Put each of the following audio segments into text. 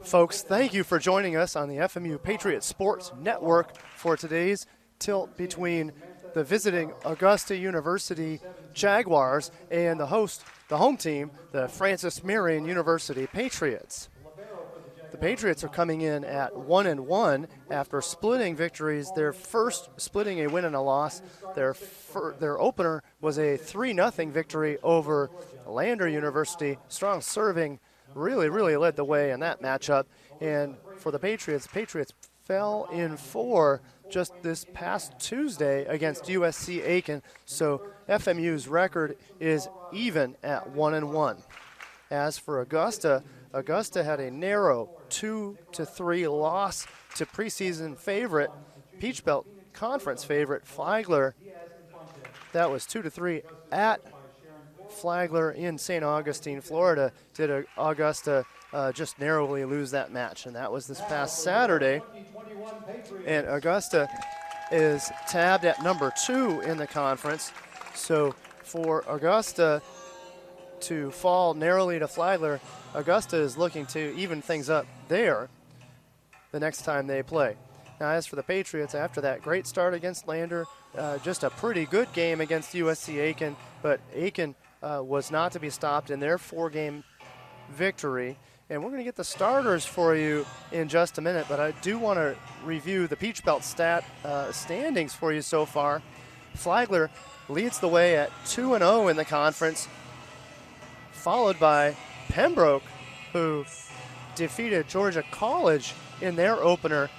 Folks, thank you for joining us on the FMU Patriots Sports Network for today's tilt between the visiting Augusta University Jaguars and the home team, the Francis Marion University Patriots. The Patriots are coming in at 1-1 after splitting victories. Their first splitting a win and a loss. Their opener was a 3-0 victory over Lander University. Strong serving really led the way in that matchup. And for the Patriots fell in 4 just this past Tuesday against USC Aiken. So FMU's record is even at 1-1. As for Augusta had a narrow 2-3 loss to preseason favorite, Peach Belt Conference favorite Flagler. That was 2-3 at Flagler in St. Augustine, Florida. Did Augusta just narrowly lose that match, and that was this past Saturday. And Augusta is tabbed at number 2 in the conference. So for Augusta to fall narrowly to Flagler, Augusta is looking to even things up there the next time they play. Now, as for the Patriots, after that great start against Lander, just a pretty good game against USC Aiken, but Aiken was not to be stopped in their 4-game victory. And we're going to get the starters for you in just a minute, but I do want to review the Peach Belt standings for you so far. Flagler leads the way at 2-0 in the conference, followed by Pembroke, who defeated Georgia College in their opener.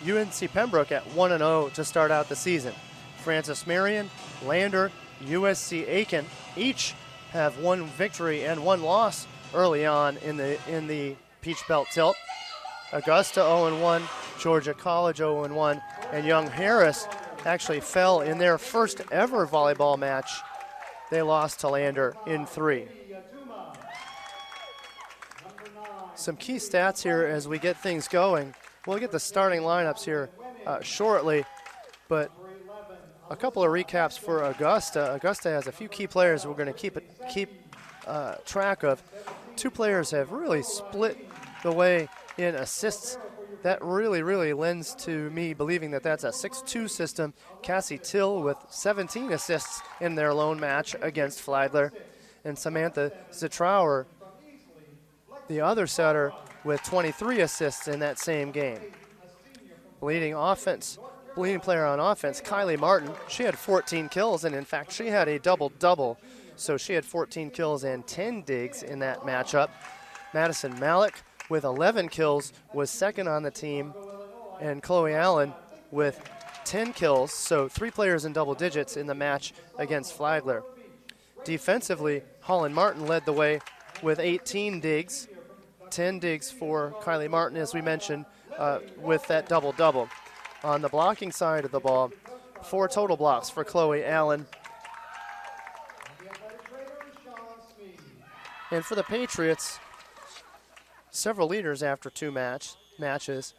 UNC Pembroke at 1-0 to start out the season. Francis Marion, Lander, USC Aiken each have 1 victory and 1 loss early on in the Peach Belt tilt. Augusta 0-1, Georgia College 0-1, and Young Harris actually fell in their first ever volleyball match. They lost to Lander in 3. Some key stats here as we get things going. We'll get the starting lineups here shortly, but a couple of recaps for Augusta. Augusta has a few key players we're going to keep track of. 2 players have really split the way in assists. That really lends to me believing that that's a 6-2 system. Cassie Till with 17 assists in their lone match against Flagler, and Samantha Zitrauer, the other setter, with 23 assists in that same game. Leading player on offense, Kylie Martin. She had 14 kills, and in fact, she had a double-double. So she had 14 kills and 10 digs in that matchup. Madison Malik with 11 kills was second on the team, and Chloe Allen with 10 kills. So 3 players in double digits in the match against Flagler. Defensively, Holland Martin led the way with 18 digs. 10 digs for Kylie Martin, as we mentioned, with that double-double. On the blocking side of the ball, 4 total blocks for Chloe Allen. And for the Patriots, several leaders after 2 matches.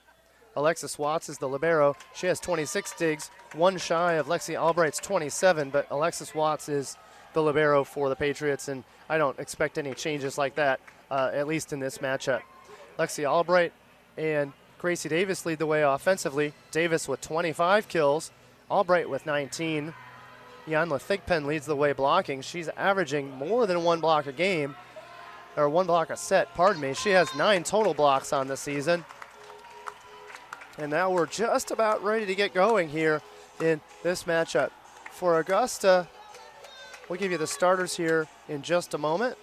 Alexis Watts is the libero. She has 26 digs, 1 shy of Lexi Albright's 27, but Alexis Watts is the libero for the Patriots, and I don't expect any changes like that, at least in this matchup. Lexi Albright and Gracie Davis lead the way offensively. Davis with 25 kills, Albright with 19. Yanla Thigpen leads the way blocking. She's averaging more than 1 block a game, or 1 block a set, pardon me. She has 9 total blocks on the season. And now we're just about ready to get going here in this matchup. For Augusta, we'll give you the starters here in just a moment.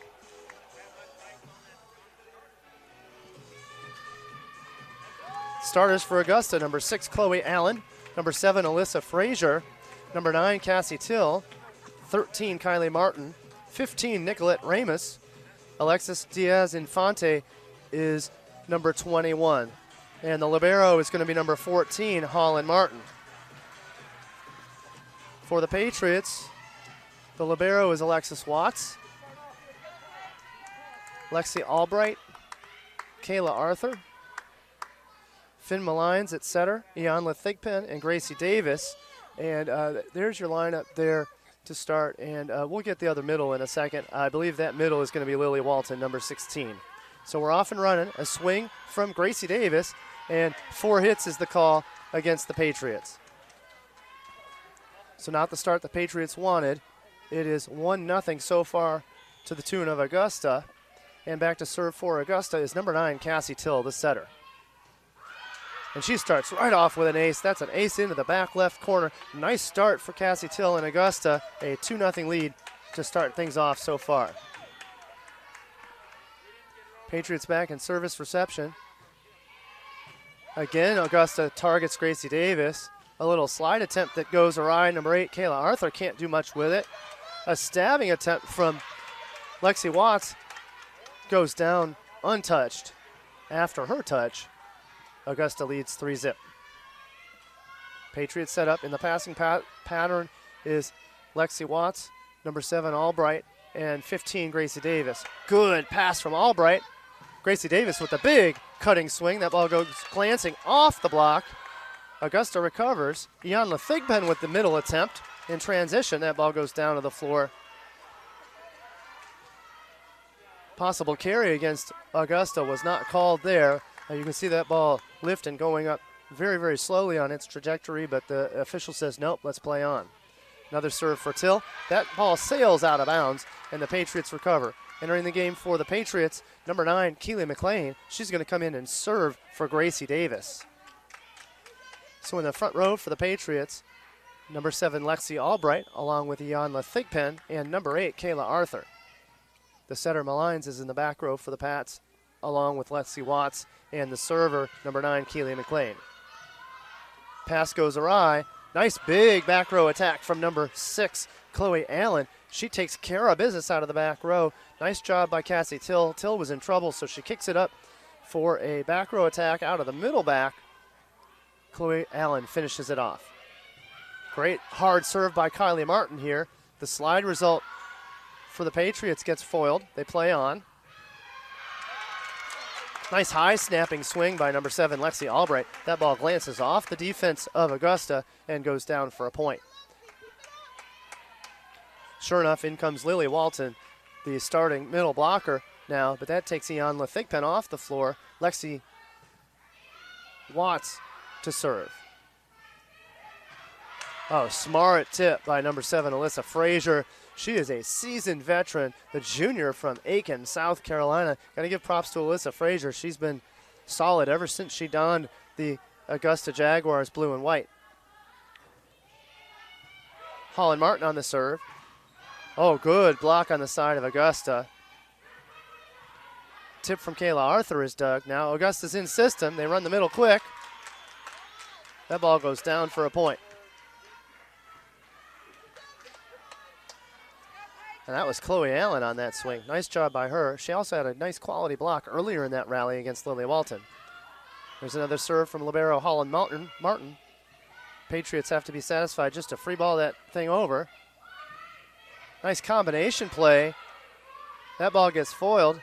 Starters for Augusta: number 6, Chloe Allen; number 7, Alyssa Frazier; number 9, Cassie Till; 13, Kylie Martin; 15, Nicolette Ramos. Alexis Diaz-Infante is number 21. And the libero is going to be number 14, Holland Martin. For the Patriots, the libero is Alexis Watts, Lexi Albright, Kayla Arthur, Finn Malines at setter, Ianla Thigpen, and Gracie Davis. And there's your lineup there to start. And we'll get the other middle in a second. I believe that middle is going to be Lily Walton, number 16. So we're off and running. A swing from Gracie Davis, and 4 hits is the call against the Patriots. So not the start the Patriots wanted. It is 1-0 so far to the tune of Augusta. And back to serve for Augusta is number 9, Cassie Till, the setter. And she starts right off with an ace. That's an ace into the back left corner. Nice start for Cassie Till and Augusta. A 2-0 lead to start things off so far. Patriots back in service reception. Again, Augusta targets Gracie Davis. A little slide attempt that goes awry. Number 8, Kayla Arthur can't do much with it. A stabbing attempt from Lexi Watts goes down untouched. After her touch, Augusta leads 3-0. Patriots set up in the passing pattern is Lexi Watts, number 7 Albright, and 15 Gracie Davis. Good pass from Albright. Gracie Davis with a big cutting swing. That ball goes glancing off the block. Augusta recovers. Ianla Thigpen with the middle attempt. In transition, that ball goes down to the floor. Possible carry against Augusta was not called there. You can see that ball lift and going up very, very slowly on its trajectory, but the official says, nope, let's play on. Another serve for Till. That ball sails out of bounds, and the Patriots recover. Entering the game for the Patriots, number 9, Keely McLean. She's going to come in and serve for Gracie Davis. So in the front row for the Patriots, number 7, Lexi Albright, along with Ianla Thigpen, and number 8, Kayla Arthur. The setter Malines is in the back row for the Pats, along with Lexi Watts, and the server, number 9, Keely McLean. Pass goes awry. Nice big back row attack from number 6, Chloe Allen. She takes care of business out of the back row. Nice job by Cassie Till. Till was in trouble, so she kicks it up for a back row attack out of the middle back. Chloe Allen finishes it off. Great hard serve by Kylie Martin here. The slide result for the Patriots gets foiled. They play on. Nice high snapping swing by number 7, Lexi Albright. That ball glances off the defense of Augusta and goes down for a point. Sure enough, in comes Lily Walton, the starting middle blocker now, but that takes Ianla Thigpen off the floor. Lexi Watts to serve. Oh, smart tip by number 7, Alyssa Frazier. She is a seasoned veteran, the junior from Aiken, South Carolina. Got to give props to Alyssa Frazier. She's been solid ever since she donned the Augusta Jaguars blue and white. Holland Martin on the serve. Oh, good block on the side of Augusta. Tip from Kayla Arthur is dug. Now Augusta's in system. They run the middle quick. That ball goes down for a point. And that was Chloe Allen on that swing. Nice job by her. She also had a nice quality block earlier in that rally against Lily Walton. There's another serve from libero Holland Martin. Patriots have to be satisfied just to free ball that thing over. Nice combination play. That ball gets foiled.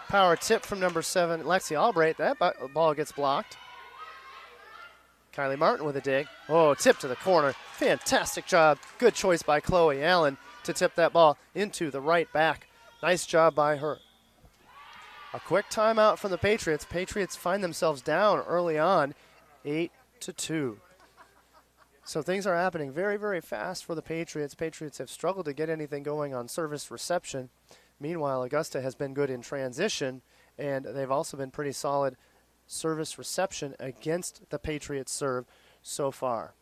Power tip from number 7, Lexi Albright. That ball gets blocked. Kylie Martin with a dig. Oh, tip to the corner. Fantastic job. Good choice by Chloe Allen to tip that ball into the right back. Nice job by her. A quick timeout from the Patriots. Patriots find themselves down early on, 8-2. So things are happening very, very fast for the Patriots. Patriots have struggled to get anything going on service reception. Meanwhile, Augusta has been good in transition, and they've also been pretty solid service reception against the Patriots serve so far.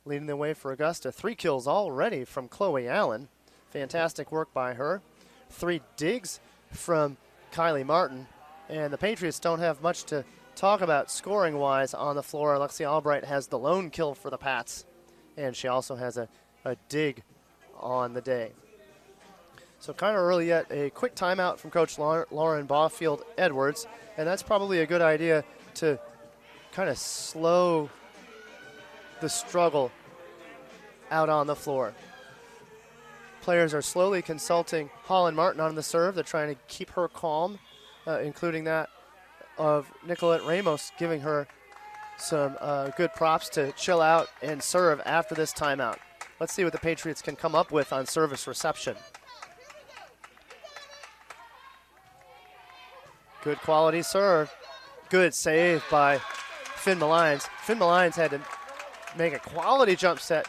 Leading the way for Augusta, 3 kills already from Chloe Allen. Fantastic work by her. 3 digs from Kylie Martin. And the Patriots don't have much to talk about scoring-wise on the floor. Lexi Albright has the lone kill for the Pats, and she also has a dig on the day. So kind of early yet, a quick timeout from Coach Lauren Baufield Edwards, and that's probably a good idea to kind of slow the struggle out on the floor. Players are slowly consulting Holland Martin on the serve. They're trying to keep her calm, including that of Nicolette Ramos, giving her some good props to chill out and serve after this timeout. Let's see what the Patriots can come up with on service reception. Good quality serve. Good save by Finn Malines. Finn Malines had to make a quality jump set.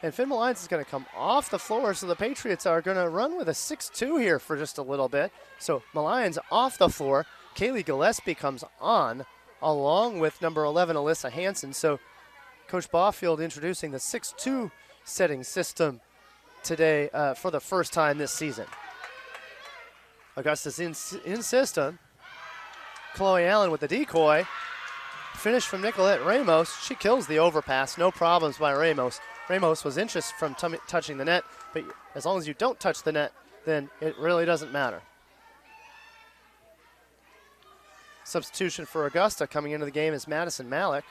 And Finn Malines is going to come off the floor, so the Patriots are going to run with a 6-2 here for just a little bit. So Malines off the floor. Kaylee Gillespie comes on, along with number 11, Alyssa Hansen. So Coach Baufield introducing the 6-2 setting system today for the first time this season. Augusta's in system. Chloe Allen with the decoy. Finish from Nicolette Ramos. She kills the overpass. No problems by Ramos. Ramos was inches from touching the net, but as long as you don't touch the net, then it really doesn't matter. Substitution for Augusta coming into the game is Madison Malik.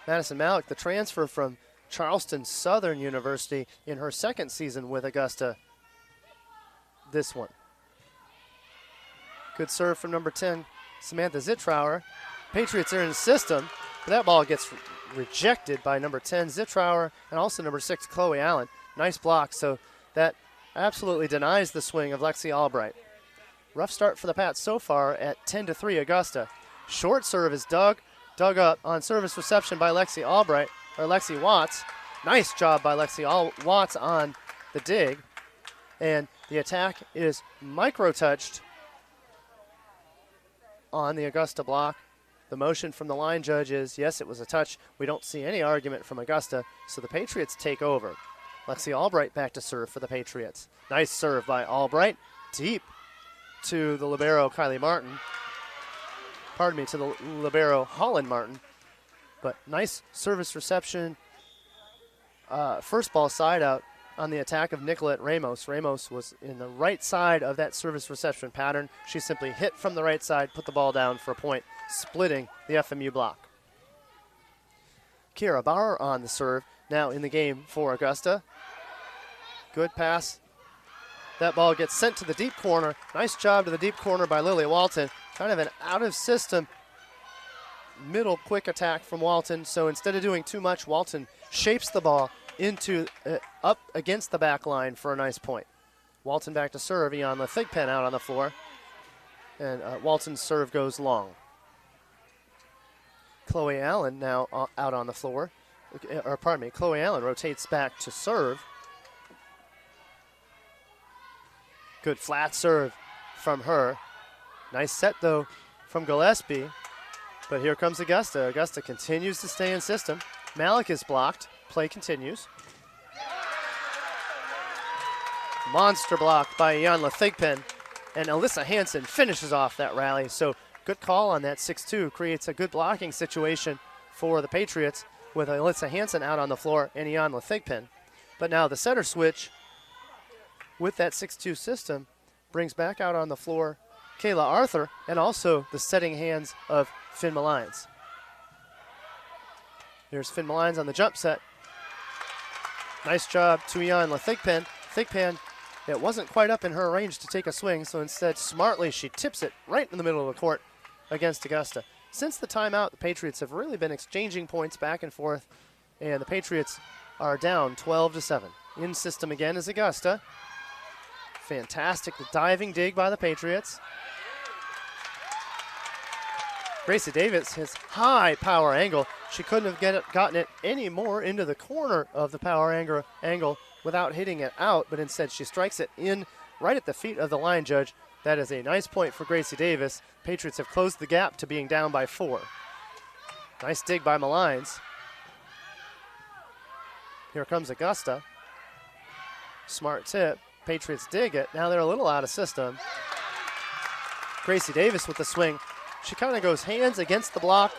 Madison Malik, the transfer from Charleston Southern University in her second season with Augusta. This one. Good serve from number 10, Samantha Zittrauer. Patriots are in the system, but that ball gets rejected by number 10, Zittrauer, and also number 6, Chloe Allen. Nice block, so that absolutely denies the swing of Lexi Albright. Rough start for the Pats so far at 10-3 Augusta. Short serve is dug up on service reception by Lexi Albright, or Lexi Watts. Nice job by Lexi Watts on the dig. And the attack is micro-touched on the Augusta block. The motion from the line judge is, yes, it was a touch. We don't see any argument from Augusta, so the Patriots take over. Lexi Albright back to serve for the Patriots. Nice serve by Albright. Deep to the libero, Kylie Martin. Pardon me, to the libero, Holland Martin. But nice service reception. First ball side out on the attack of Nicolette Ramos. Ramos was in the right side of that service reception pattern. She simply hit from the right side, put the ball down for a point, splitting the FMU block. Kira Bauer on the serve, now in the game for Augusta. Good pass. That ball gets sent to the deep corner. Nice job to the deep corner by Lily Walton. Kind of an out-of-system middle quick attack from Walton. So instead of doing too much, Walton shapes the ball into up against the back line for a nice point. Walton back to serve. Ianla Thigpen out on the floor. And Walton's serve goes long. Chloe Allen now out on the floor. Or pardon me, Chloe Allen rotates back to serve. Good flat serve from her. Nice set, though, from Gillespie. But here comes Augusta. Augusta continues to stay in system. Malik is blocked. Play continues. Monster block by Ianla Thigpen. And Alyssa Hansen finishes off that rally. So good call on that 6-2. Creates a good blocking situation for the Patriots with Alyssa Hansen out on the floor and Ianla Thigpen. But now the setter switch with that 6-2 system brings back out on the floor Kayla Arthur and also the setting hands of Finn Malines. Here's Finn Malines on the jump set. Nice job to Ianla Thigpen. Thigpen, it wasn't quite up in her range to take a swing, so instead smartly she tips it right in the middle of the court against Augusta. Since the timeout, the Patriots have really been exchanging points back and forth, and the Patriots are down 12-7. In system again is Augusta. Fantastic diving dig by the Patriots. Gracie Davis, his high power angle. She couldn't have gotten it any more into the corner of the power angle without hitting it out, but instead she strikes it in right at the feet of the line judge. That is a nice point for Gracie Davis. Patriots have closed the gap to being down by 4. Nice dig by Malines. Here comes Augusta. Smart tip. Patriots dig it. Now they're a little out of system. Gracie Davis with the swing. She kind of goes hands against the block,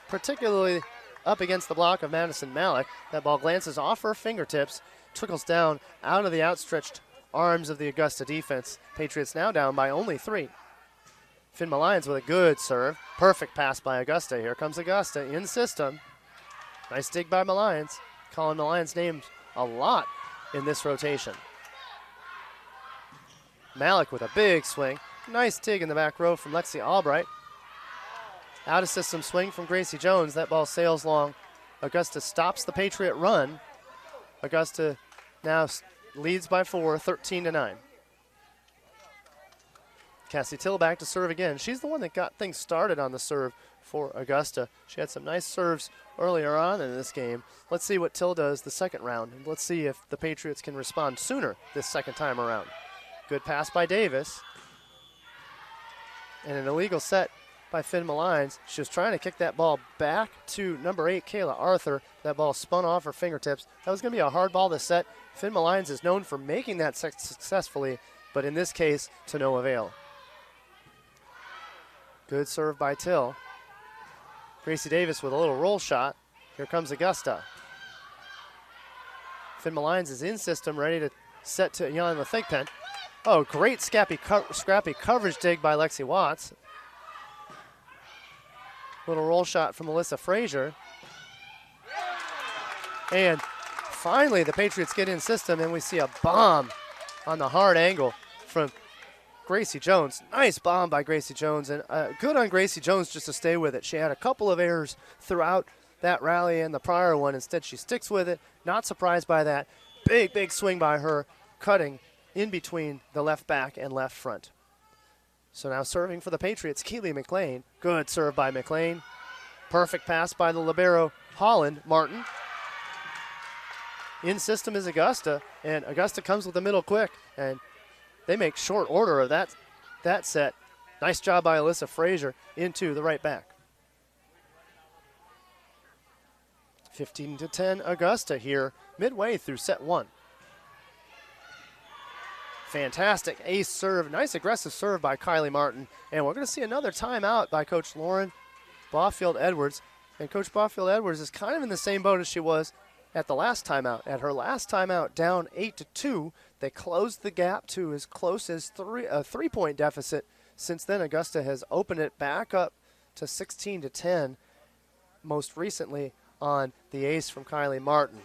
particularly up against the block of Madison Malik. That ball glances off her fingertips, trickles down out of the outstretched arms of the Augusta defense. Patriots now down by only 3. Finn Malines with a good serve. Perfect pass by Augusta. Here comes Augusta in system. Nice dig by Malines. Calling Malines' names a lot in this rotation. Malik with a big swing. Nice dig in the back row from Lexi Albright. Out of system swing from Gracie Jones. That ball sails long. Augusta stops the Patriot run. Augusta now leads by 4, 13-9. Cassie Till back to serve again. She's the one that got things started on the serve for Augusta. She had some nice serves earlier on in this game. Let's see what Till does the second round. Let's see if the Patriots can respond sooner this second time around. Good pass by Davis. And an illegal set by Finn Malines. She was trying to kick that ball back to number 8, Kayla Arthur. That ball spun off her fingertips. That was going to be a hard ball to set. Finn Malines is known for making that successfully, but in this case, to no avail. Good serve by Till. Gracie Davis with a little roll shot. Here comes Augusta. Finn Malines is in system, ready to set to Jan Lethigpen. Oh, great scrappy coverage dig by Lexi Watts. Little roll shot from Melissa Frazier. And finally, the Patriots get in system, and we see a bomb on the hard angle from Gracie Jones. Nice bomb by Gracie Jones, and good on Gracie Jones just to stay with it. She had a couple of errors throughout that rally and the prior one. Instead, she sticks with it. Not surprised by that. Big swing by her, cutting in between the left back and left front. So now serving for the Patriots, Keely McLean. Good serve by McLean. Perfect pass by the libero, Holland Martin. In system is Augusta, and Augusta comes with the middle quick, and they make short order of that set. Nice job by Alyssa Frazier into the right back. 15-10 Augusta here, midway through set 1. Fantastic ace serve, nice aggressive serve by Kylie Martin. And we're going to see another timeout by Coach Lauren Baughfield-Edwards. And Coach Baughfield-Edwards is kind of in the same boat as she was at the last timeout. At her last timeout, down 8-2, they closed the gap to as close as a three-point deficit. Since then, Augusta has opened it back up to 16-10, most recently on the ace from Kylie Martin.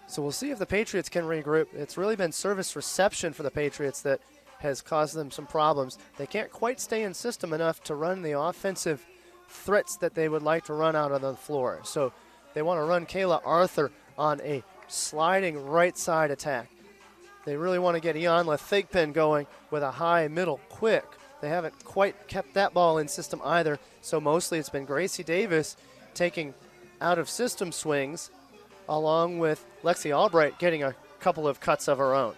So we'll see if the Patriots can regroup. It's really been service reception for the Patriots that has caused them some problems. They can't quite stay in system enough to run the offensive threats that they would like to run out on the floor. So they want to run Kayla Arthur on a sliding right side attack. They really want to get Jan Lethigpen going with a high middle quick. They haven't quite kept that ball in system either. So mostly it's been Gracie Davis taking out of system swings, along with Lexi Albright getting a couple of cuts of her own.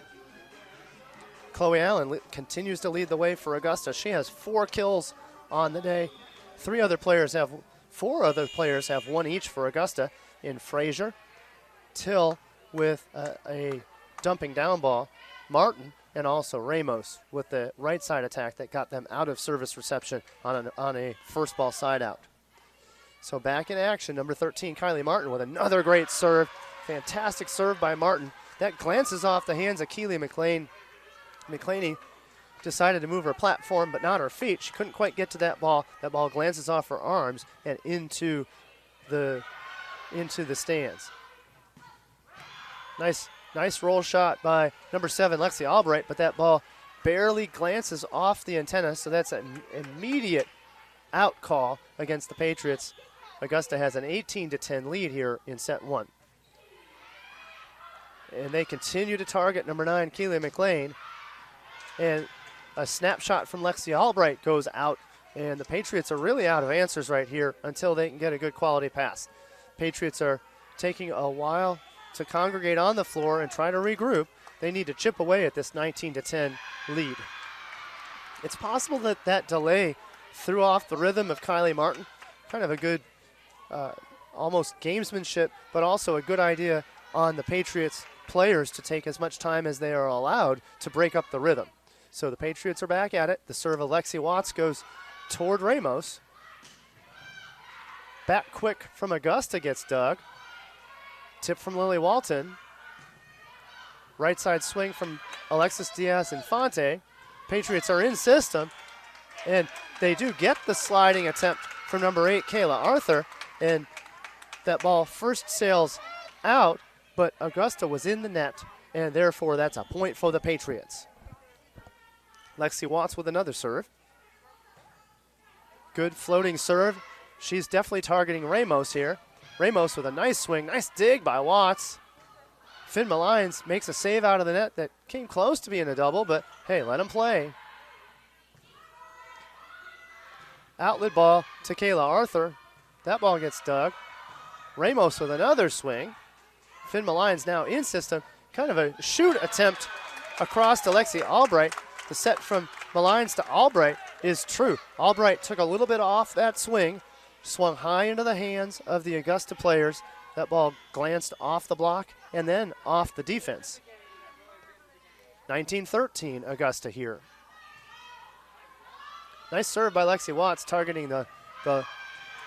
Chloe Allen continues to lead the way for Augusta. She has 4 kills on the day. 4 other players have 1 each for Augusta in Frazier, Till with a dumping down ball, Martin, and also Ramos with the right side attack that got them out of service reception on a first ball side out. So back in action, number 13, Kylie Martin with another great serve. Fantastic serve by Martin. That glances off the hands of Keely McLean. McLeany decided to move her platform, but not her feet. She couldn't quite get to that ball. That ball glances off her arms and into the stands. Nice roll shot by number 7, Lexi Albright, but that ball barely glances off the antenna, so that's an immediate out call against the Patriots. Augusta has an 18-10 lead here in set 1. And they continue to target number 9, Keely McLean. And a snapshot from Lexi Albright goes out, and the Patriots are really out of answers right here until they can get a good quality pass. Patriots are taking a while to congregate on the floor and try to regroup. They need to chip away at this 19-10 lead. It's possible that that delay threw off the rhythm of Kylie Martin. Kind of a good, almost gamesmanship, but also a good idea on the Patriots players to take as much time as they are allowed to break up the rhythm. So the Patriots are back at it. The serve of Lexi Watts goes toward Ramos. Back quick from Augusta gets dug. Tip from Lily Walton. Right side swing from Alexis Diaz-Infante. Patriots are in system, and they do get the sliding attempt from number 8, Kayla Arthur, and that ball first sails out, but Augusta was in the net, and therefore that's a point for the Patriots. Lexi Watts with another serve. Good floating serve. She's definitely targeting Ramos here. Ramos with a nice swing, nice dig by Watts. Finn Malines makes a save out of the net that came close to being a double, but hey, let him play. Outlet ball to Kayla Arthur. That ball gets dug. Ramos with another swing. Finn Malines now in system. Kind of a shoot attempt across to Lexi Albright. The set from Malines to Albright is true. Albright took a little bit off that swing, swung high into the hands of the Augusta players. That ball glanced off the block and then off the defense. 19-13 Augusta here. Nice serve by Lexi Watts, targeting the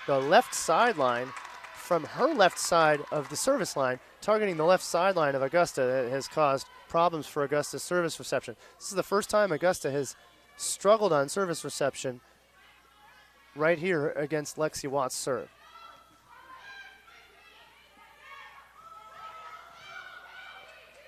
left sideline from her left side of the service line, targeting the left sideline of Augusta. That has caused problems for Augusta's service reception. This is the first time Augusta has struggled on service reception right here against Lexi Watts' serve.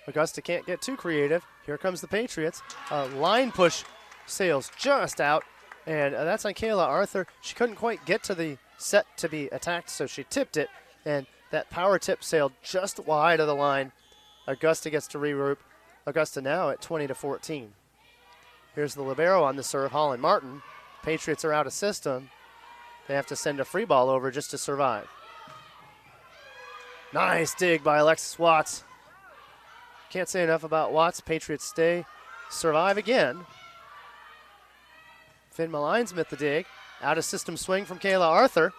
Augusta can't get too creative. Here comes the Patriots. Line push sails just out, and that's on Kayla Arthur. She couldn't quite get to the set to be attacked, so she tipped it, and that power tip sailed just wide of the line. Augusta gets to regroup. Augusta now at 20-14. Here's the libero on the serve, Holland Martin. Patriots are out of system. They have to send a free ball over just to survive. Nice dig by Alexis Watts. Can't say enough about Watts. Patriots survive again. Finn Malines with the dig. Out of system swing from Kayla Arthur.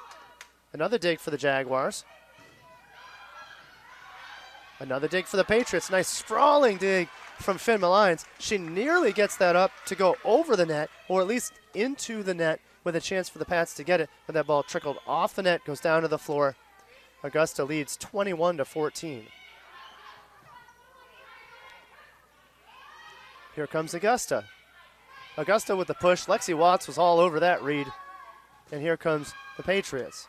Another dig for the Jaguars. Another dig for the Patriots. Nice sprawling dig from Finn Malines. She nearly gets that up to go over the net, or at least into the net with a chance for the Pats to get it, but that ball trickled off the net, goes down to the floor. Augusta leads 21-14. Here comes Augusta. Augusta with the push. Lexi Watts was all over that read. And here comes the Patriots.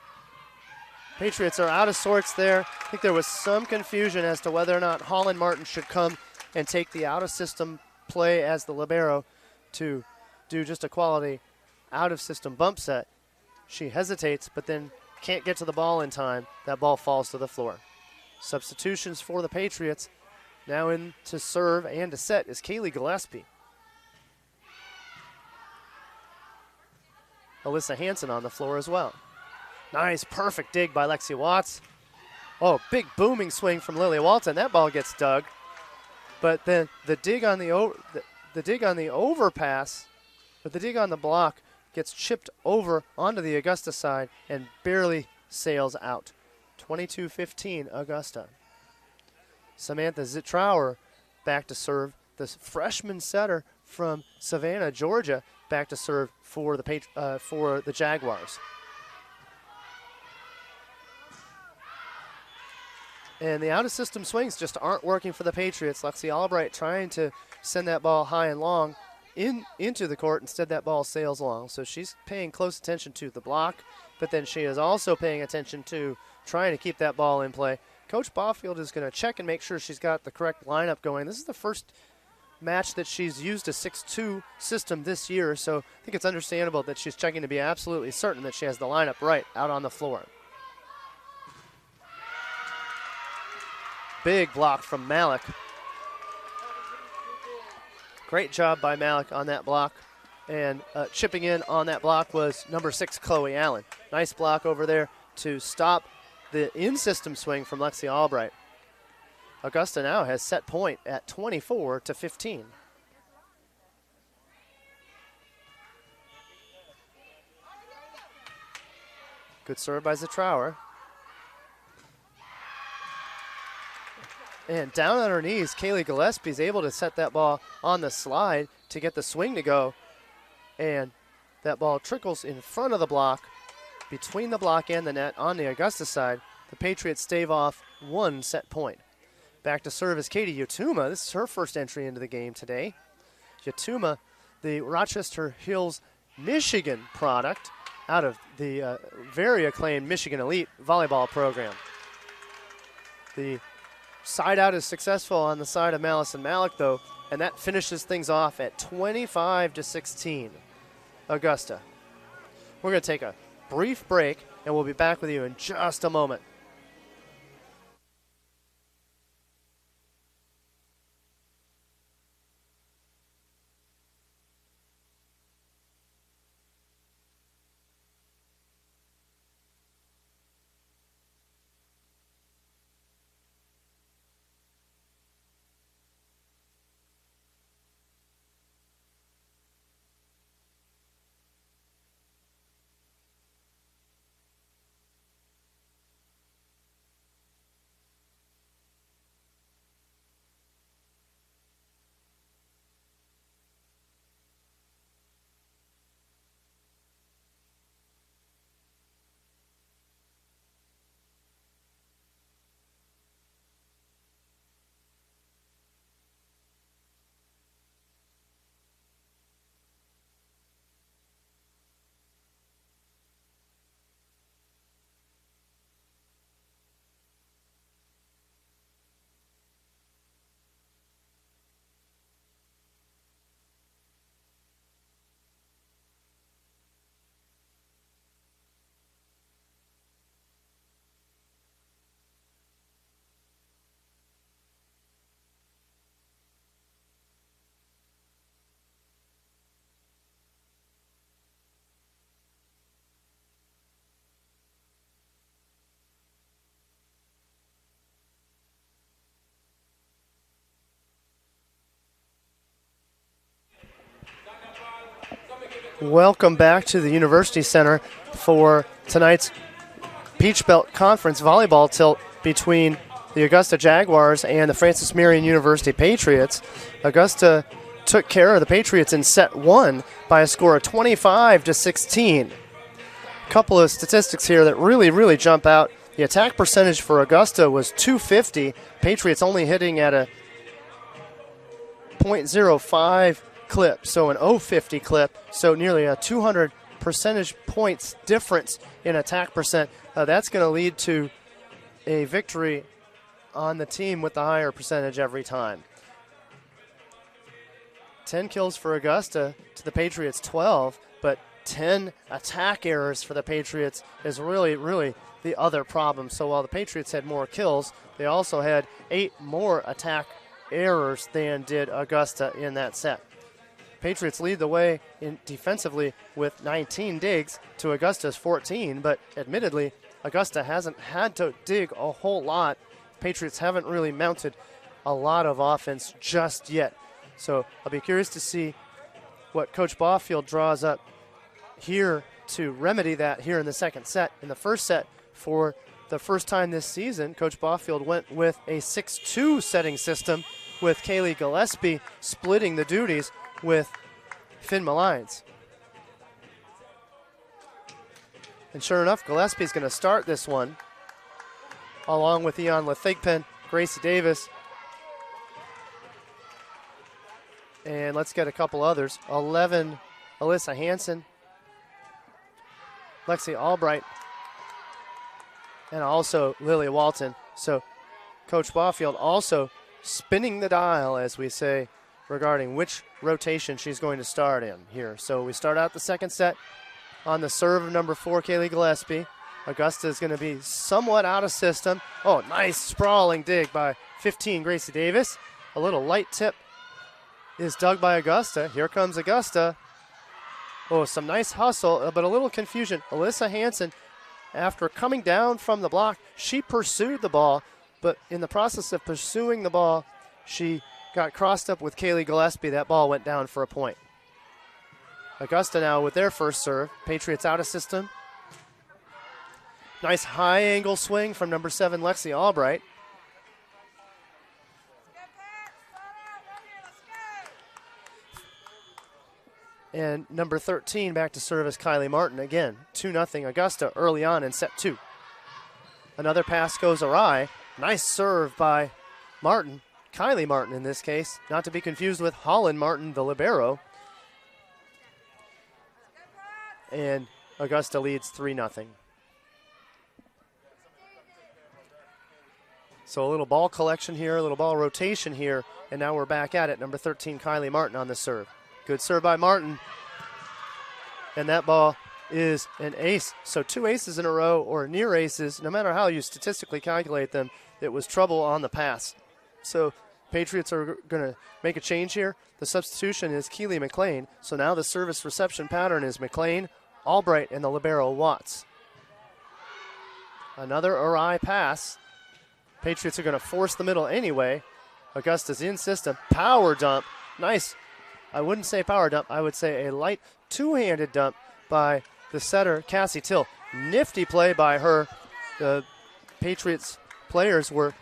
Patriots are out of sorts there. I think there was some confusion as to whether or not Holland Martin should come and take the out-of-system play as the libero to do just a quality out-of-system bump set. She hesitates, but then can't get to the ball in time. That ball falls to the floor. Substitutions for the Patriots. Now in to serve and to set is Kaylee Gillespie. Alyssa Hansen on the floor as well. Nice, perfect dig by Lexi Watts. Oh, big booming swing from Lily Walton. That ball gets dug. But then the dig on the dig on the overpass, but the dig on the block gets chipped over onto the Augusta side and barely sails out. 22-15 Augusta. Samantha Zittrauer back to serve. The freshman setter from Savannah, Georgia, back to serve for the Jaguars. And the out-of-system swings just aren't working for the Patriots. Lexi Albright trying to send that ball high and long into the court. Instead, that ball sails long. So she's paying close attention to the block, but then she is also paying attention to trying to keep that ball in play. Coach Boffield is going to check and make sure she's got the correct lineup going. This is the first match that she's used a 6-2 system this year, so I think it's understandable that she's checking to be absolutely certain that she has the lineup right out on the floor. Big block from Malik. Great job by Malik on that block. And chipping in on that block was number 6, Chloe Allen. Nice block over there to stop the in-system swing from Lexi Albright. Augusta now has set point at 24-15. Good serve by Zittrauer. And down on her knees, Kaylee Gillespie is able to set that ball on the slide to get the swing to go. And that ball trickles in front of the block, between the block and the net on the Augusta side. The Patriots stave off one set point. Back to serve is Katie Yotuma. This is her first entry into the game today. Yotuma, the Rochester Hills, Michigan product out of the very acclaimed Michigan Elite volleyball program. The side out is successful on the side of Madison Malik, though, and that finishes things off at 25-16, Augusta. We're going to take a brief break, and we'll be back with you in just a moment. Welcome back to the University Center for tonight's Peach Belt Conference volleyball tilt between the Augusta Jaguars and the Francis Marion University Patriots. Augusta took care of the Patriots in set one by a score of 25-16. A couple of statistics here that really jump out. The attack percentage for Augusta was .250. Patriots only hitting at a .05 clip, so an .050 clip, so nearly a 200 percentage points difference in attack percent. That's going to lead to a victory on the team with the higher percentage every time. 10 kills for Augusta to the Patriots 12, but 10 attack errors for the Patriots is really the other problem. So while the Patriots had more kills, they also had 8 more attack errors than did Augusta in that set. Patriots lead the way defensively with 19 digs to Augusta's 14, but admittedly, Augusta hasn't had to dig a whole lot. Patriots haven't really mounted a lot of offense just yet. So I'll be curious to see what Coach Baughfield draws up here to remedy that here in the second set. In the first set, for the first time this season, Coach Baughfield went with a 6-2 setting system with Kaylee Gillespie splitting the duties with Finn Malines. And sure enough, Gillespie's going to start this one, along with Eon Lethigpen, Gracie Davis, and let's get a couple others. 11, Alyssa Hansen, Lexi Albright, and also Lily Walton. So Coach Baughfield also spinning the dial, as we say, regarding which rotation she's going to start in here. So we start out the second set on the serve of number 4, Kaylee Gillespie. Augusta is going to be somewhat out of system. Oh, nice sprawling dig by 15, Gracie Davis. A little light tip is dug by Augusta. Here comes Augusta. Oh, some nice hustle, but a little confusion. Alyssa Hansen, after coming down from the block, she pursued the ball, but in the process of pursuing the ball, she got crossed up with Kaylee Gillespie. That ball went down for a point. Augusta now with their first serve. Patriots out of system. Nice high angle swing from number 7, Lexi Albright. And number 13 back to serve is Kylie Martin again. 2-0 Augusta early on in set 2. Another pass goes awry. Nice serve by Martin. Kylie Martin in this case, not to be confused with Holland Martin, the libero. And Augusta leads 3-0. So a little ball collection here, a little ball rotation here, and now we're back at it. Number 13, Kylie Martin on the serve. Good serve by Martin. And that ball is an ace. So 2 aces in a row, or near aces, no matter how you statistically calculate them, it was trouble on the pass. So Patriots are going to make a change here. The substitution is Keely McLean. So now the service reception pattern is McLean, Albright, and the libero Watts. Another awry pass. Patriots are going to force the middle anyway. Augusta's in system. Power dump. Nice. I wouldn't say power dump. I would say a light two-handed dump by the setter, Cassie Till. Nifty play by her. The Patriots players were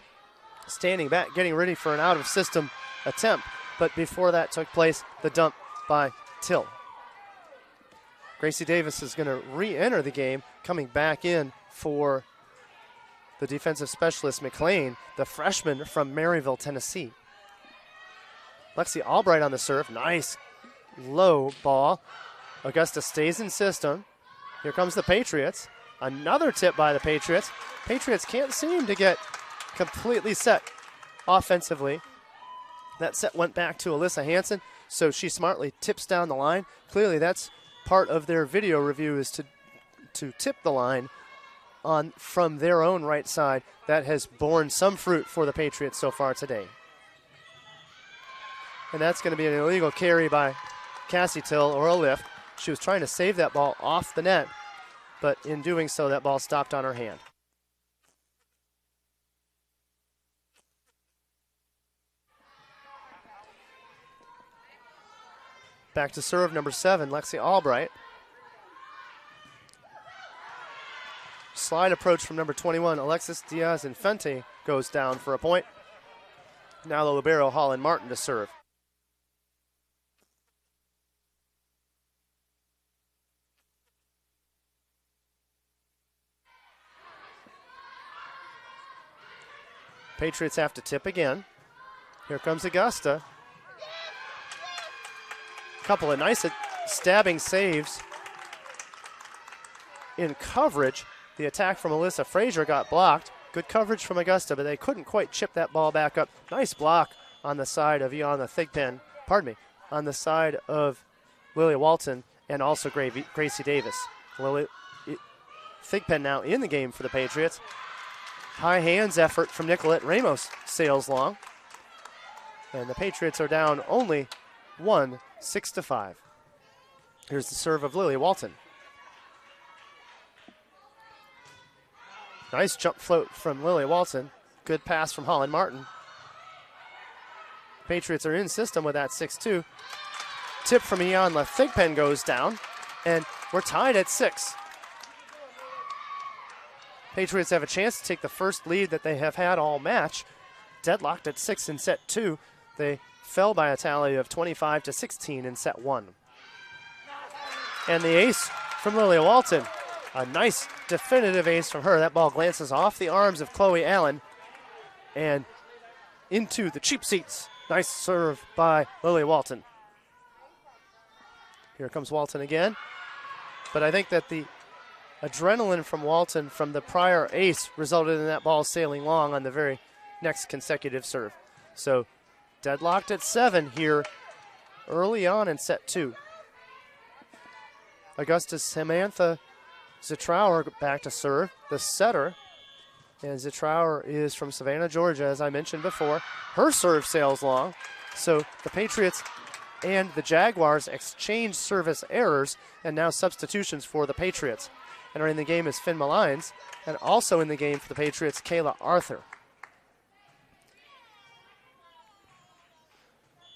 standing back, getting ready for an out-of-system attempt. But before that took place, the dump by Till. Gracie Davis is going to re-enter the game, coming back in for the defensive specialist, McLean, the freshman from Maryville, Tennessee. Lexi Albright on the serve. Nice low ball. Augusta stays in system. Here comes the Patriots. Another tip by the Patriots. Patriots can't seem to get completely set offensively. That set went back to Alyssa Hansen, so she smartly tips down the line. Clearly that's part of their video review, is to tip the line on from their own right side. That has borne some fruit for the Patriots so far today. And that's going to be an illegal carry by Cassie Till, or a lift. She was trying to save that ball off the net, but in doing so, that ball stopped on her hand. Back to serve, number 7, Lexi Albright. Slide approach from number 21, Alexis Diaz-Infante, goes down for a point. Now the libero, Holland Martin, to serve. Patriots have to tip again. Here comes Augusta. Couple of nice stabbing saves in coverage. The attack from Alyssa Frazier got blocked. Good coverage from Augusta, but they couldn't quite chip that ball back up. Nice block on the side of Iana Thigpen, on the side of Lilia Walton and also Gracie Davis. Thigpen now in the game for the Patriots. High hands effort from Nicolette Ramos sails long. And the Patriots are down only 1, 6-5. Here's the serve of Lilia Walton. Nice jump float from Lilia Walton. Good pass from Holland Martin. Patriots are in system with that 6-2. Tip from Ianla Thigpen goes down, and we're tied at 6. Patriots have a chance to take the first lead that they have had all match. Deadlocked at 6 in set 2. They fell by a tally of 25-16 in set 1. And the ace from Lilia Walton. A nice definitive ace from her. That ball glances off the arms of Chloe Allen and into the cheap seats. Nice serve by Lilia Walton. Here comes Walton again. But I think that the adrenaline from Walton from the prior ace resulted in that ball sailing long on the very next consecutive serve. So deadlocked at 7 here early on in set 2. Augusta's Samantha Zitrauer back to serve, the setter. And Zitrauer is from Savannah, Georgia, as I mentioned before. Her serve sails long. So the Patriots and the Jaguars exchange service errors and now substitutions for the Patriots. Entering the game is Finn Malines, and also in the game for the Patriots, Kayla Arthur.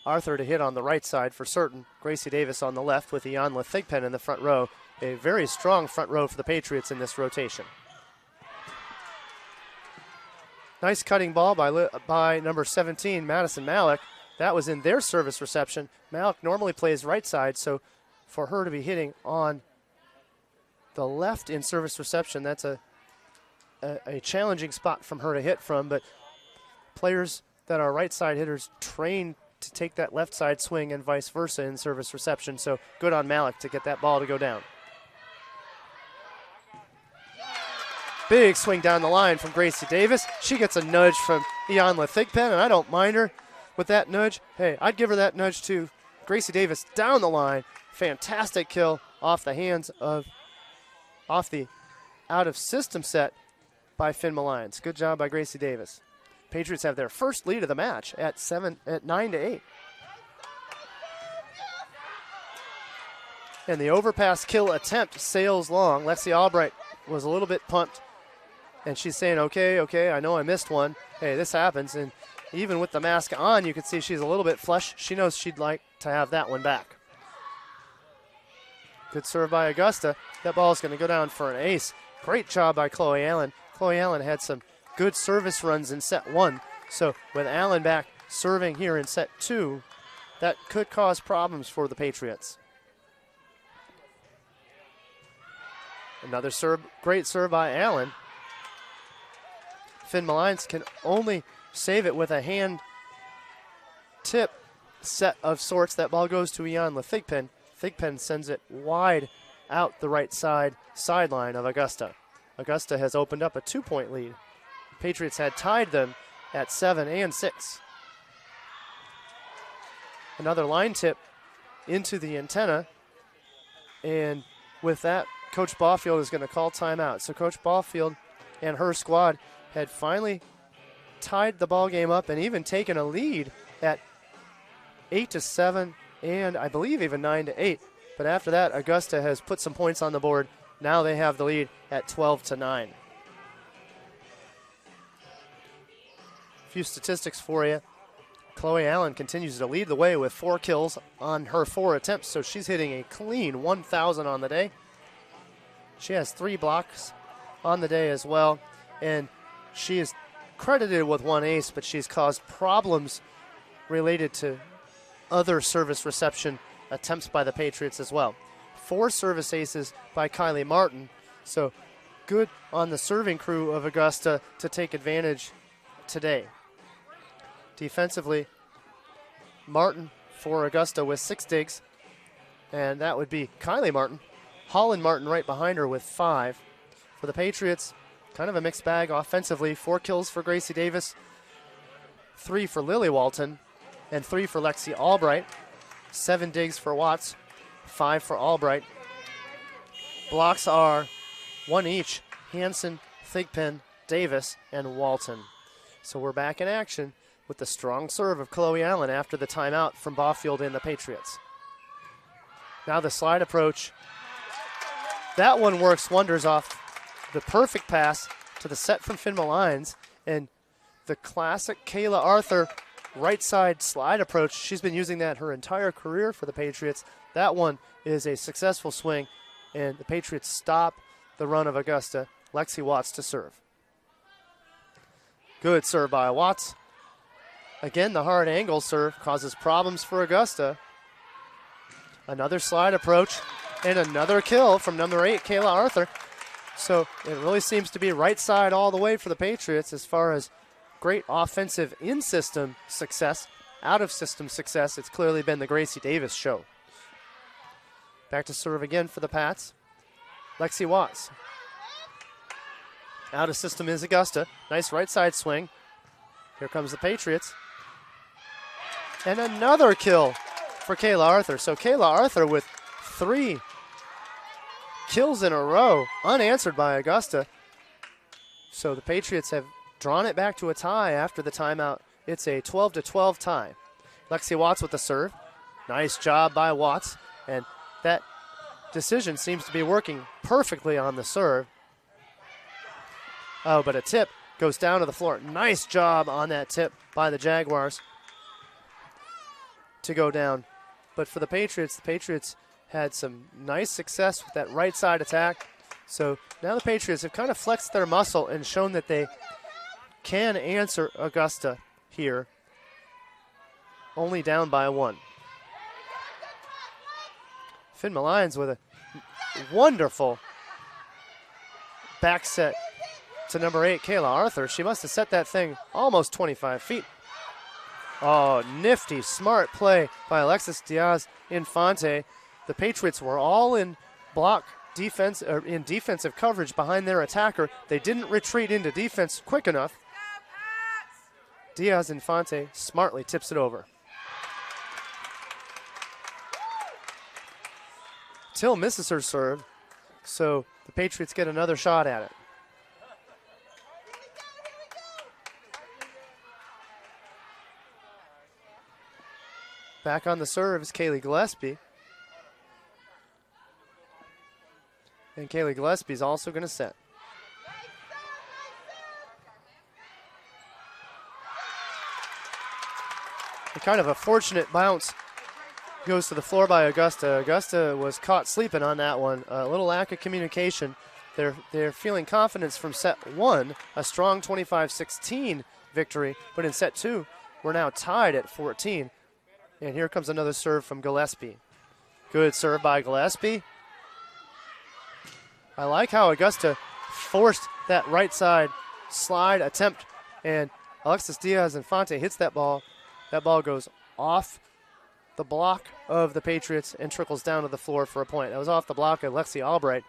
Arthur to hit on the right side for certain. Gracie Davis on the left with Ianla Thigpen in the front row. A very strong front row for the Patriots in this rotation. Nice cutting ball by number 17, Madison Malik. That was in their service reception. Malik normally plays right side, so for her to be hitting on the left in service reception, that's a challenging spot from her to hit from, but players that are right side hitters train to take that left side swing and vice versa in service reception, so good on Malik to get that ball to go down. Big swing down the line from Gracie Davis. She gets a nudge from Ianla Thigpen, and I don't mind her with that nudge. Hey, I'd give her that nudge too. Gracie Davis down the line. Fantastic kill off the hands of, off the out of system set by Finn Malines. Good job by Gracie Davis. Patriots have their first lead of the match at 9-8. And the overpass kill attempt sails long. Lexi Albright was a little bit pumped. And she's saying, okay, I know I missed one. Hey, this happens. And even with the mask on, you can see she's a little bit flush. She knows she'd like to have that one back. Good serve by Augusta. That ball is going to go down for an ace. Great job by Chloe Allen. Chloe Allen had some good service runs in set 1. So with Allen back serving here in set 2, that could cause problems for the Patriots. Another serve, great serve by Allen. Finn Malines can only save it with a hand tip set of sorts. That ball goes to Ianla Thigpen. Thigpen sends it wide out the right sideline of Augusta. Augusta has opened up a 2-point lead. Patriots had tied them at 7 and 6. Another line tip into the antenna. And with that, Coach Baufield is going to call timeout. So Coach Baufield and her squad had finally tied the ball game up and even taken a lead at 8-7 and I believe even 9-8. But after that, Augusta has put some points on the board. Now they have the lead at 12-9. A few statistics for you. Chloe Allen continues to lead the way with 4 kills on her 4 attempts, so she's hitting a clean 1,000 on the day. She has 3 blocks on the day as well, and she is credited with 1 ace, but she's caused problems related to other service reception attempts by the Patriots as well. 4 service aces by Kylie Martin, so good on the serving crew of Augusta to take advantage today. Defensively, Martin for Augusta with 6 digs, and that would be Kylie Martin. Holland Martin right behind her with 5. For the Patriots, kind of a mixed bag offensively. 4 kills for Gracie Davis, 3 for Lily Walton, and 3 for Lexi Albright. 7 digs for Watts, 5 for Albright. Blocks are 1 each, Hansen, Thigpen, Davis, and Walton. So we're back in action with the strong serve of Chloe Allen after the timeout from Baufield and the Patriots. Now the slide approach. That one works wonders off the perfect pass to the set from Finn Malines, and the classic Kayla Arthur right side slide approach. She's been using that her entire career for the Patriots. That one is a successful swing, and the Patriots stop the run of Augusta. Lexi Watts to serve. Good serve by Watts. Again, the hard angle serve causes problems for Augusta. Another slide approach and another kill from number 8, Kayla Arthur. So it really seems to be right side all the way for the Patriots as far as great offensive in-system success. Out-of-system success, it's clearly been the Gracie Davis show. Back to serve again for the Pats. Lexi Watts. Out of system is Augusta. Nice right side swing. Here comes the Patriots. And another kill for Kayla Arthur. So Kayla Arthur with 3 kills in a row, unanswered by Augusta. So the Patriots have drawn it back to a tie after the timeout. It's a 12-12 tie. Lexi Watts with the serve. Nice job by Watts. And that decision seems to be working perfectly on the serve. Oh, but a tip goes down to the floor. Nice job on that tip by the Jaguars to go down. But for the Patriots had some nice success with that right side attack. So now the Patriots have kind of flexed their muscle and shown that they can answer Augusta here. Only down by 1. Finn Malines with a wonderful back set to number 8, Kayla Arthur. She must have set that thing almost 25 feet. Oh, nifty, smart play by Alexis Diaz Infante. The Patriots were all in block defense, or in defensive coverage behind their attacker. They didn't retreat into defense quick enough. Diaz Infante smartly tips it over. Till misses her serve, so the Patriots get another shot at it. Back on the serve is Kaylee Gillespie. And Kaylee Gillespie is also going to set. And kind of a fortunate bounce goes to the floor by Augusta. Augusta was caught sleeping on that one. A little lack of communication. They're feeling confidence from set 1, a strong 25-16 victory. But in set 2, we're now tied at 14. And here comes another serve from Gillespie. Good serve by Gillespie. I like how Augusta forced that right side slide attempt, and Alexis Diaz Infante hits that ball. That ball goes off the block of the Patriots and trickles down to the floor for a point. That was off the block of Lexi Albright.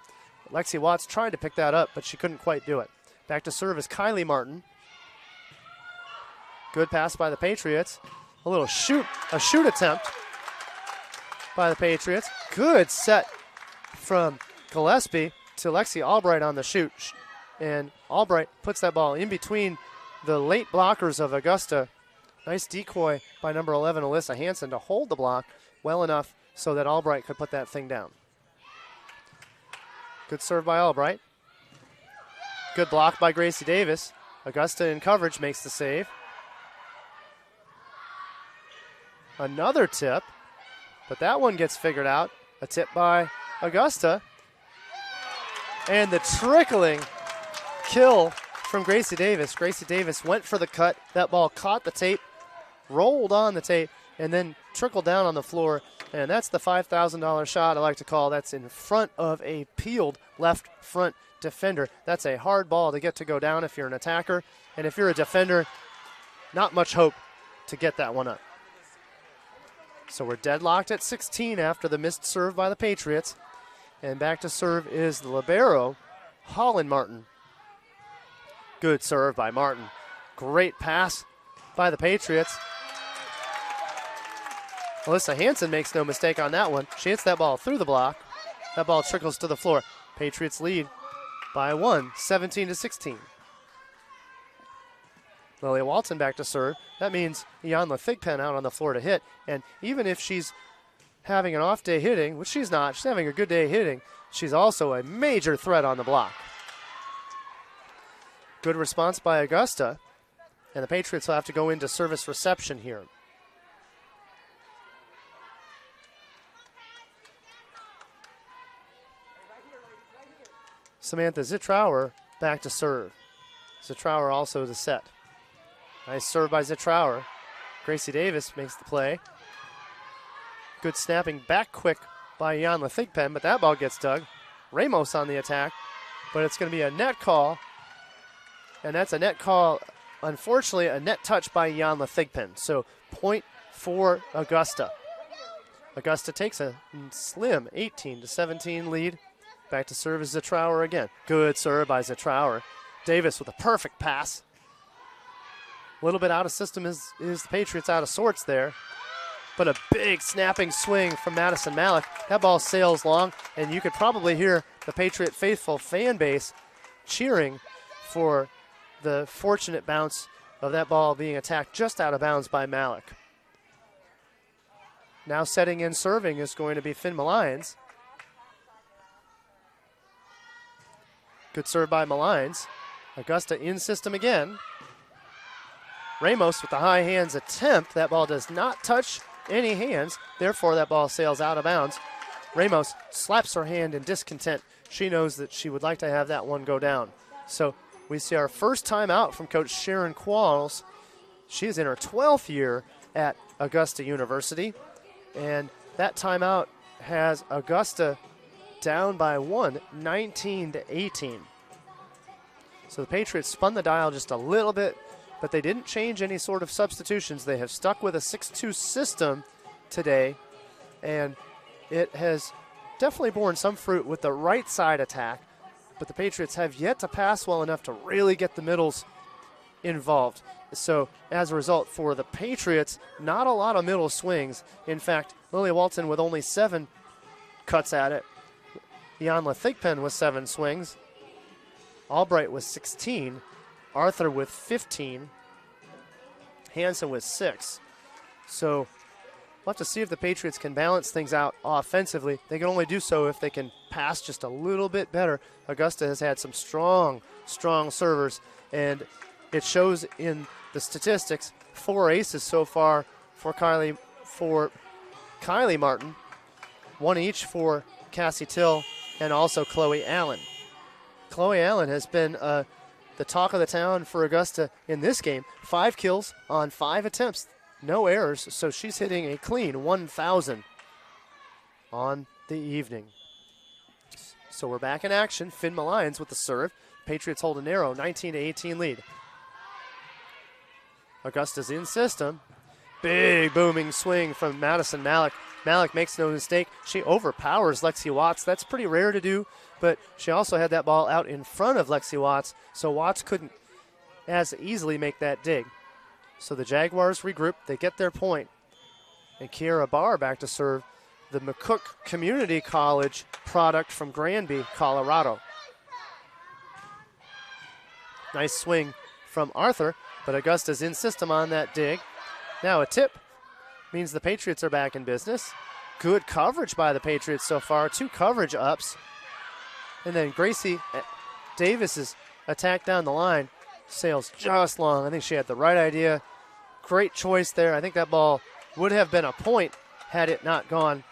Lexi Watts tried to pick that up, but she couldn't quite do it. Back to serve is Kylie Martin. Good pass by the Patriots. A little shoot attempt by the Patriots. Good set from Gillespie to Lexi Albright on the shoot. And Albright puts that ball in between the late blockers of Augusta. Nice decoy by number 11, Alyssa Hansen, to hold the block well enough so that Albright could put that thing down. Good serve by Albright. Good block by Gracie Davis. Augusta in coverage makes the save. Another tip, but that one gets figured out. A tip by Augusta. And the trickling kill from Gracie Davis. Gracie Davis went for the cut. That ball caught the tape, rolled on the tape, and then trickled down on the floor. And that's the $5,000 shot I like to call. That's in front of a peeled left front defender. That's a hard ball to get to go down if you're an attacker. And if you're a defender, not much hope to get that one up. So we're deadlocked at 16 after the missed serve by the Patriots. And back to serve is the libero, Holland Martin. Good serve by Martin. Great pass by the Patriots. Alyssa Hansen makes no mistake on that one. She hits that ball through the block. That ball trickles to the floor. Patriots lead by 1, 17-16. Lily Walton back to serve. That means Ianla Thigpen out on the floor to hit. And even if she's having an off day hitting, which she's not, she's having a good day hitting, she's also a major threat on the block. Good response by Augusta. And the Patriots will have to go into service reception here. Samantha Zitrauer back to serve. Zitrauer also to set. Nice serve by Zitrauer. Gracie Davis makes the play. Good snapping back quick by Ianla Thigpen, but that ball gets dug. Ramos on the attack, but it's going to be a net call. And that's a net call, unfortunately, a net touch by Ianla Thigpen. So point for Augusta. Augusta takes a slim 18-17 lead. Back to serve is Zitrauer again. Good serve by Zitrauer. Davis with a perfect pass. A little bit out of system is the Patriots out of sorts there. But a big snapping swing from Madison Malik. That ball sails long, and you could probably hear the Patriot faithful fan base cheering for the fortunate bounce of that ball being attacked just out of bounds by Malik. Now setting in serving is going to be Finn Malines. Good serve by Malines. Augusta in system again. Ramos with the high hands attempt. That ball does not touch any hands. Therefore, that ball sails out of bounds. Ramos slaps her hand in discontent. She knows that she would like to have that one go down. So we see our first timeout from Coach Sharon Qualls. She is in her 12th year at Augusta University. And that timeout has Augusta down by 1, 19-18. So the Patriots spun the dial just a little bit, but they didn't change any sort of substitutions. They have stuck with a 6-2 system today, and it has definitely borne some fruit with the right side attack, but the Patriots have yet to pass well enough to really get the middles involved. So as a result, for the Patriots, not a lot of middle swings. In fact, Lily Walton with only 7 cuts at it. Ianla Thigpen with 7 swings. Albright with 16. Arthur with 15. Hansen with 6. So we'll have to see if the Patriots can balance things out offensively. They can only do so if they can pass just a little bit better. Augusta has had some strong servers, and it shows in the statistics. 4 aces so far for Kylie Martin. 1 each for Cassie Till and also Chloe Allen. Chloe Allen has been the talk of the town for Augusta in this game. 5 kills on 5 attempts. No errors, so she's hitting a clean 1,000 on the evening. So we're back in action. Finn Malines with the serve. Patriots hold a narrow 19-18 lead. Augusta's in system. Big booming swing from Madison Malik. Malik makes no mistake. She overpowers Lexi Watts. That's pretty rare to do, but she also had that ball out in front of Lexi Watts, so Watts couldn't as easily make that dig. So the Jaguars regroup. They get their point. And Kiera Barr back to serve, the McCook Community College product from Granby, Colorado. Nice swing from Arthur, but Augusta's in system on that dig. Now a tip means the Patriots are back in business. Good coverage by the Patriots so far. 2 coverage ups. And then Gracie Davis's attack down the line sails just long. I think she had the right idea. Great choice there. I think that ball would have been a point had it not gone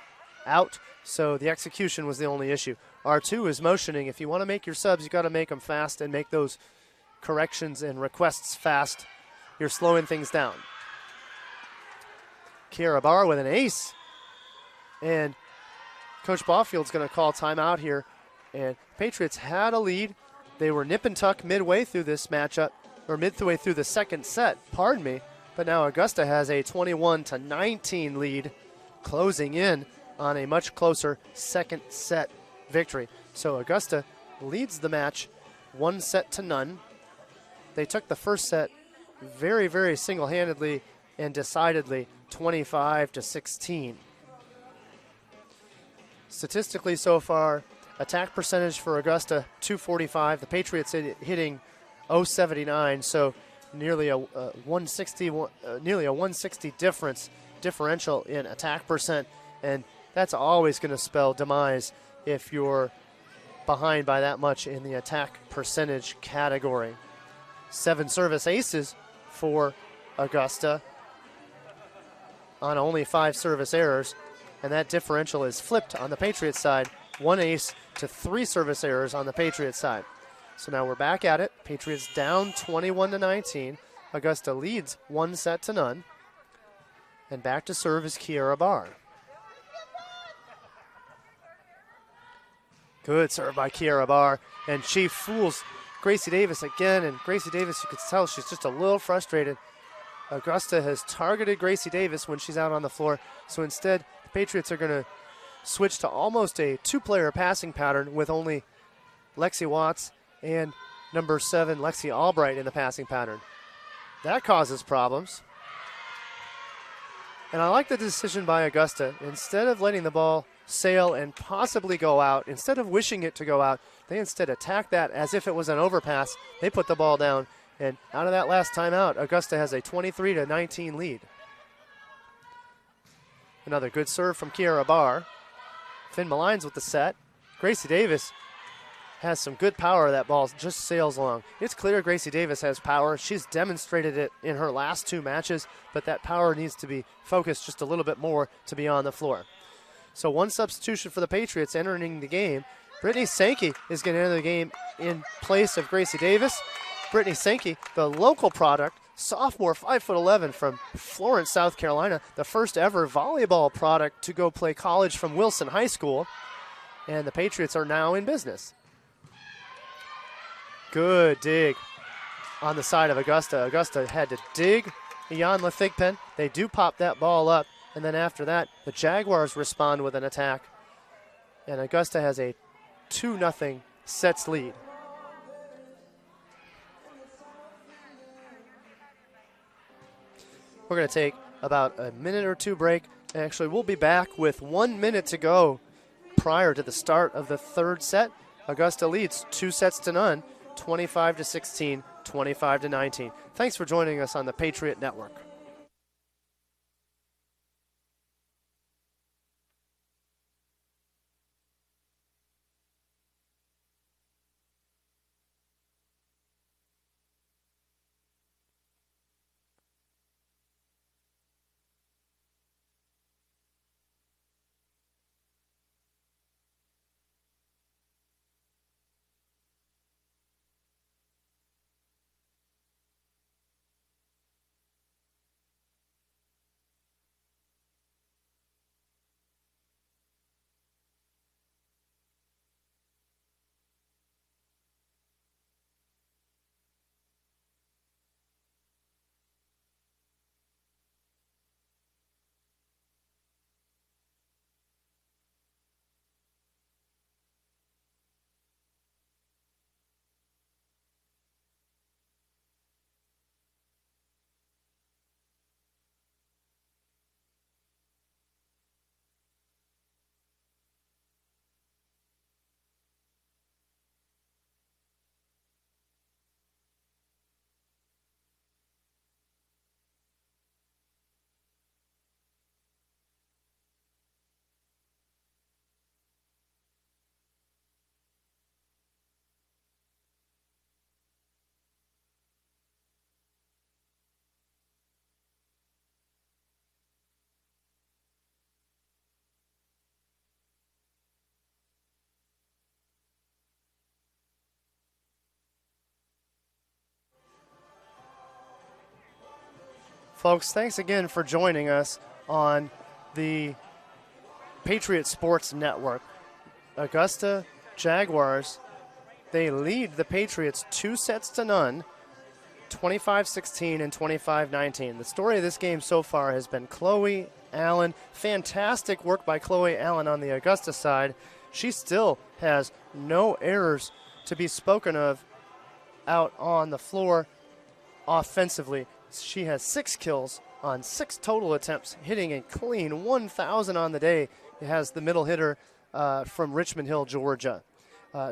out. So the execution was the only issue. R2 is motioning. If you want to make your subs, you got to make them fast and make those corrections and requests fast. You're slowing things down. Kiera Barr with an ace. And Coach Baufield's going to call timeout here. And Patriots had a lead. They were nip and tuck midway through this matchup, or midway through the second set, pardon me. But now Augusta has a 21-19 lead, closing in on a much closer second set victory. So Augusta leads the match 1-0. They took the first set very, very single-handedly and decidedly, 25-16. Statistically so far, attack percentage for Augusta, 245. The Patriots hitting 079, so nearly a 160 differential in attack percent, and that's always going to spell demise if you're behind by that much in the attack percentage category. 7 service aces for Augusta on only 5 service errors, and that differential is flipped on the Patriots side. 1 ace to 3 service errors on the Patriots side. So now we're back at it. Patriots down 21-19. Augusta leads 1-0. And back to serve is Kiera Barr. Good serve by Kiera Barr. And she fools Gracie Davis again. And Gracie Davis, you could tell she's just a little frustrated. Augusta has targeted Gracie Davis when she's out on the floor. So instead, the Patriots are going to switch to almost a 2-player passing pattern with only Lexi Watts and number 7, Lexi Albright, in the passing pattern. That causes problems. And I like the decision by Augusta. Instead of letting the ball sail and possibly go out, instead of wishing it to go out, they instead attack that as if it was an overpass. They put the ball down, and out of that last timeout, Augusta has a 23-19 lead. Another good serve from Kiera Barr. Finn Malines with the set. Gracie Davis has some good power. That ball just sails along. It's clear Gracie Davis has power. She's demonstrated it in her last 2 matches, but that power needs to be focused just a little bit more to be on the floor. So 1 substitution for the Patriots entering the game. Brittany Sankey is going to enter the game in place of Gracie Davis. Brittany Sankey, the local product, sophomore, 5'11" from Florence, South Carolina, the first ever volleyball product to go play college from Wilson High School. And the Patriots are now in business. Good dig on the side of Augusta. Augusta had to dig beyond Lathigpen. They do pop that ball up. And then after that, the Jaguars respond with an attack. And Augusta has a 2-0 sets lead. We're going to take about a minute or 2 break. Actually, we'll be back with 1 minute to go prior to the start of the 3rd set. Augusta leads 2-0, 25-16, 25-19. Thanks for joining us on the Patriot Network. folks, thanks again for joining us on the Patriots Sports Network. Augusta Jaguars, they lead the Patriots 2-0, 25-16 and 25-19. The story of this game so far has been Chloe Allen. Fantastic work by Chloe Allen on the Augusta side. She still has no errors to be spoken of out on the floor offensively. She has 6 kills on 6 total attempts, hitting a clean 1,000 on the day. It has the middle hitter from Richmond Hill, Georgia.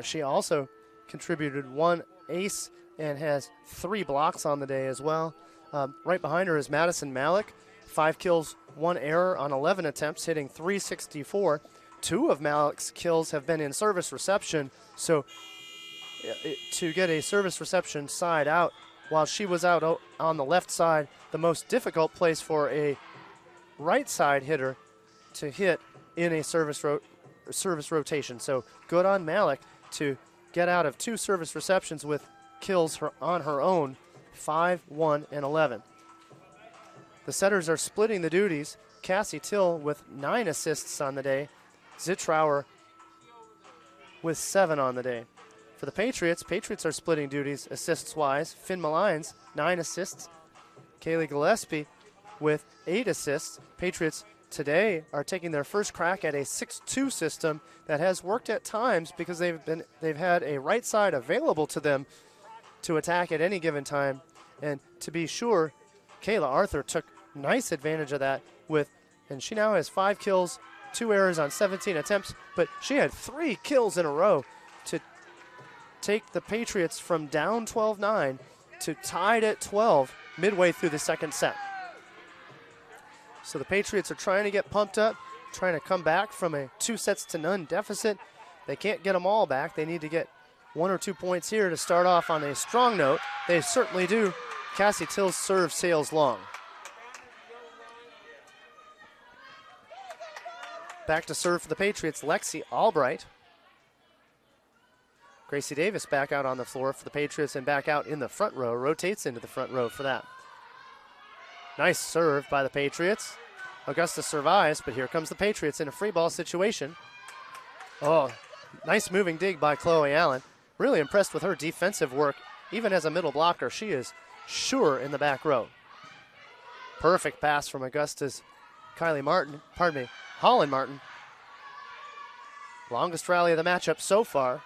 She also contributed 1 ace and has 3 blocks on the day as well. Right behind her is Madison Malik, 5 kills, 1 error on 11 attempts, hitting .364. 2 of Malik's kills have been in service reception, so to get a service reception side out while she was out on the left side, the most difficult place for a right side hitter to hit in a service rotation. So good on Malik to get out of 2 service receptions with kills on her own, 5, 1, and 11. The setters are splitting the duties. Cassie Till with 9 assists on the day. Zitrauer with 7 on the day. For the Patriots are splitting duties assists-wise. Finn Malines, 9 assists. Kaylee Gillespie with 8 assists. Patriots today are taking their first crack at a 6-2 system that has worked at times because they've had a right side available to them to attack at any given time. And to be sure, Kayla Arthur took nice advantage of that and she now has 5 kills, 2 errors on 17 attempts, but she had 3 kills in a row to take the Patriots from down 12-9 to tied at 12 midway through the second set. So the Patriots are trying to get pumped up, trying to come back from a 2-0 deficit. They can't get them all back. They need to get 1 or 2 points here to start off on a strong note. They certainly do. Cassie Till's serve sails long. Back to serve for the Patriots, Lexi Albright. Gracie Davis back out on the floor for the Patriots and back out in the front row, rotates into the front row for that. Nice serve by the Patriots. Augusta survives, but here comes the Patriots in a free ball situation. Oh, nice moving dig by Chloe Allen. Really impressed with her defensive work. Even as a middle blocker, she is sure in the back row. Perfect pass from Augusta's Holland Martin. Longest rally of the matchup so far.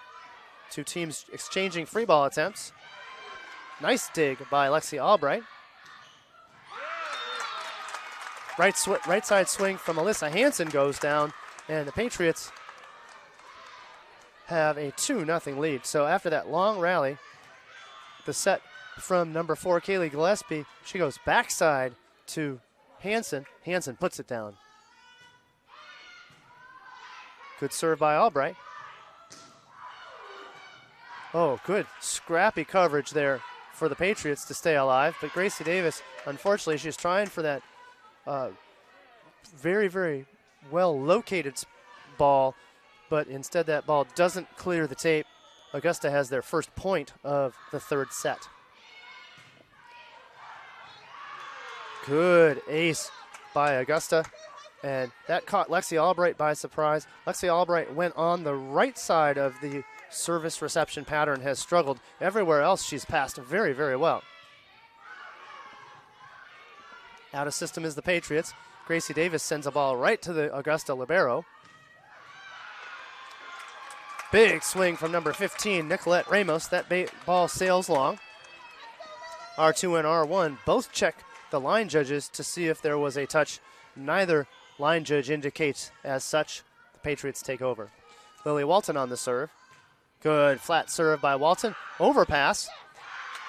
2 teams exchanging free ball attempts. Nice dig by Lexi Albright. Right side swing from Alyssa Hansen goes down, and the Patriots have a 2-0 lead. So after that long rally, the set from number 4, Kaylee Gillespie, she goes backside to Hansen. Hansen puts it down. Good serve by Albright. Oh, good scrappy coverage there for the Patriots to stay alive. But Gracie Davis, unfortunately, she's trying for that very, very well-located ball, but instead that ball doesn't clear the tape. Augusta has their first point of the third set. Good ace by Augusta, and that caught Lexi Albright by surprise. Lexi Albright went on the right side of the service reception pattern, has struggled. Everywhere else she's passed very, very well. Out of system is the Patriots. Gracie Davis sends a ball right to the Augusta libero. Big swing from number 15, Nicolette Ramos. That ball sails long. R2 and R1 both check the line judges to see if there was a touch. Neither line judge indicates as such. The Patriots take over. Lily Walton on the serve. Good flat serve by Walton. Overpass.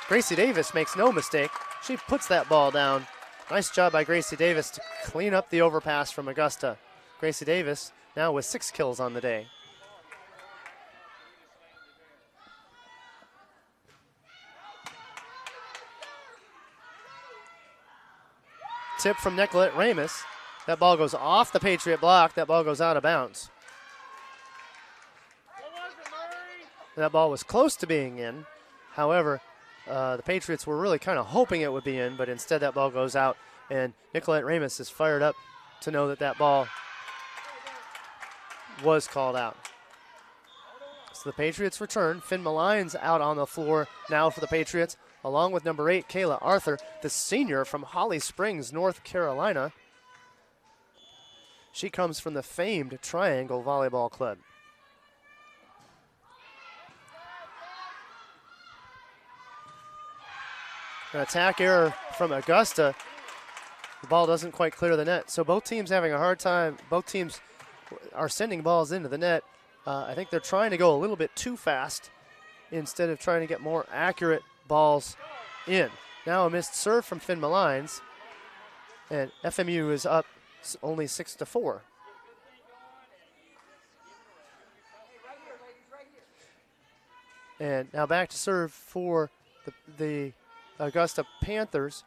Gracie Davis makes no mistake. She puts that ball down. Nice job by Gracie Davis to clean up the overpass from Augusta. Gracie Davis now with 6 kills on the day. Tip from Nicolette Ramos. That ball goes off the Patriot block. That ball goes out of bounds. That ball was close to being in. However, the Patriots were really kind of hoping it would be in, but instead that ball goes out. And Nicolette Ramus is fired up to know that that ball was called out. So the Patriots return. Finn Maline's out on the floor now for the Patriots, along with number 8, Kayla Arthur, the senior from Holly Springs, North Carolina. She comes from the famed Triangle Volleyball Club. An attack error from Augusta. The ball doesn't quite clear the net. So both teams having a hard time. Both teams are sending balls into the net. I think they're trying to go a little bit too fast instead of trying to get more accurate balls in. Now a missed serve from Finn Malines, and FMU is up only 6-4. And now back to serve for the Augusta Panthers,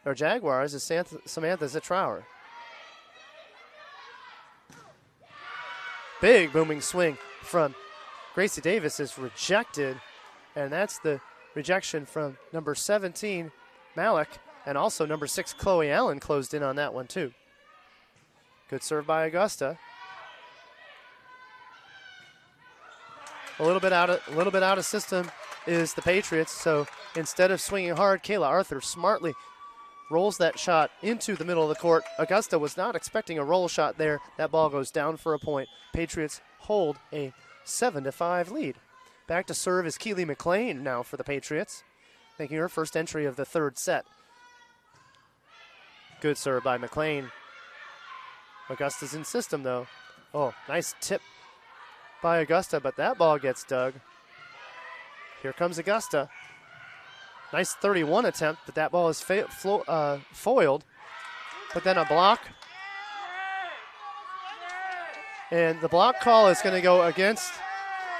or Jaguars, is Samantha Zitrauer. Big booming swing from Gracie Davis is rejected, and that's the rejection from number 17, Malik, and also number 6, Chloe Allen closed in on that one too. Good serve by Augusta. A little bit out of system is the Patriots, so instead of swinging hard, Kayla Arthur smartly rolls that shot into the middle of the court. Augusta was not expecting a roll shot there. That ball goes down for a point. Patriots hold a 7-5 lead. Back to serve is Keely McLean now for the Patriots, making her first entry of the third set. Good serve by McLean. Augusta's in system though. Oh, nice tip by Augusta, but that ball gets dug. Here comes Augusta. Nice 31 attempt, but that ball is foiled. But then a block. And the block call is going to go against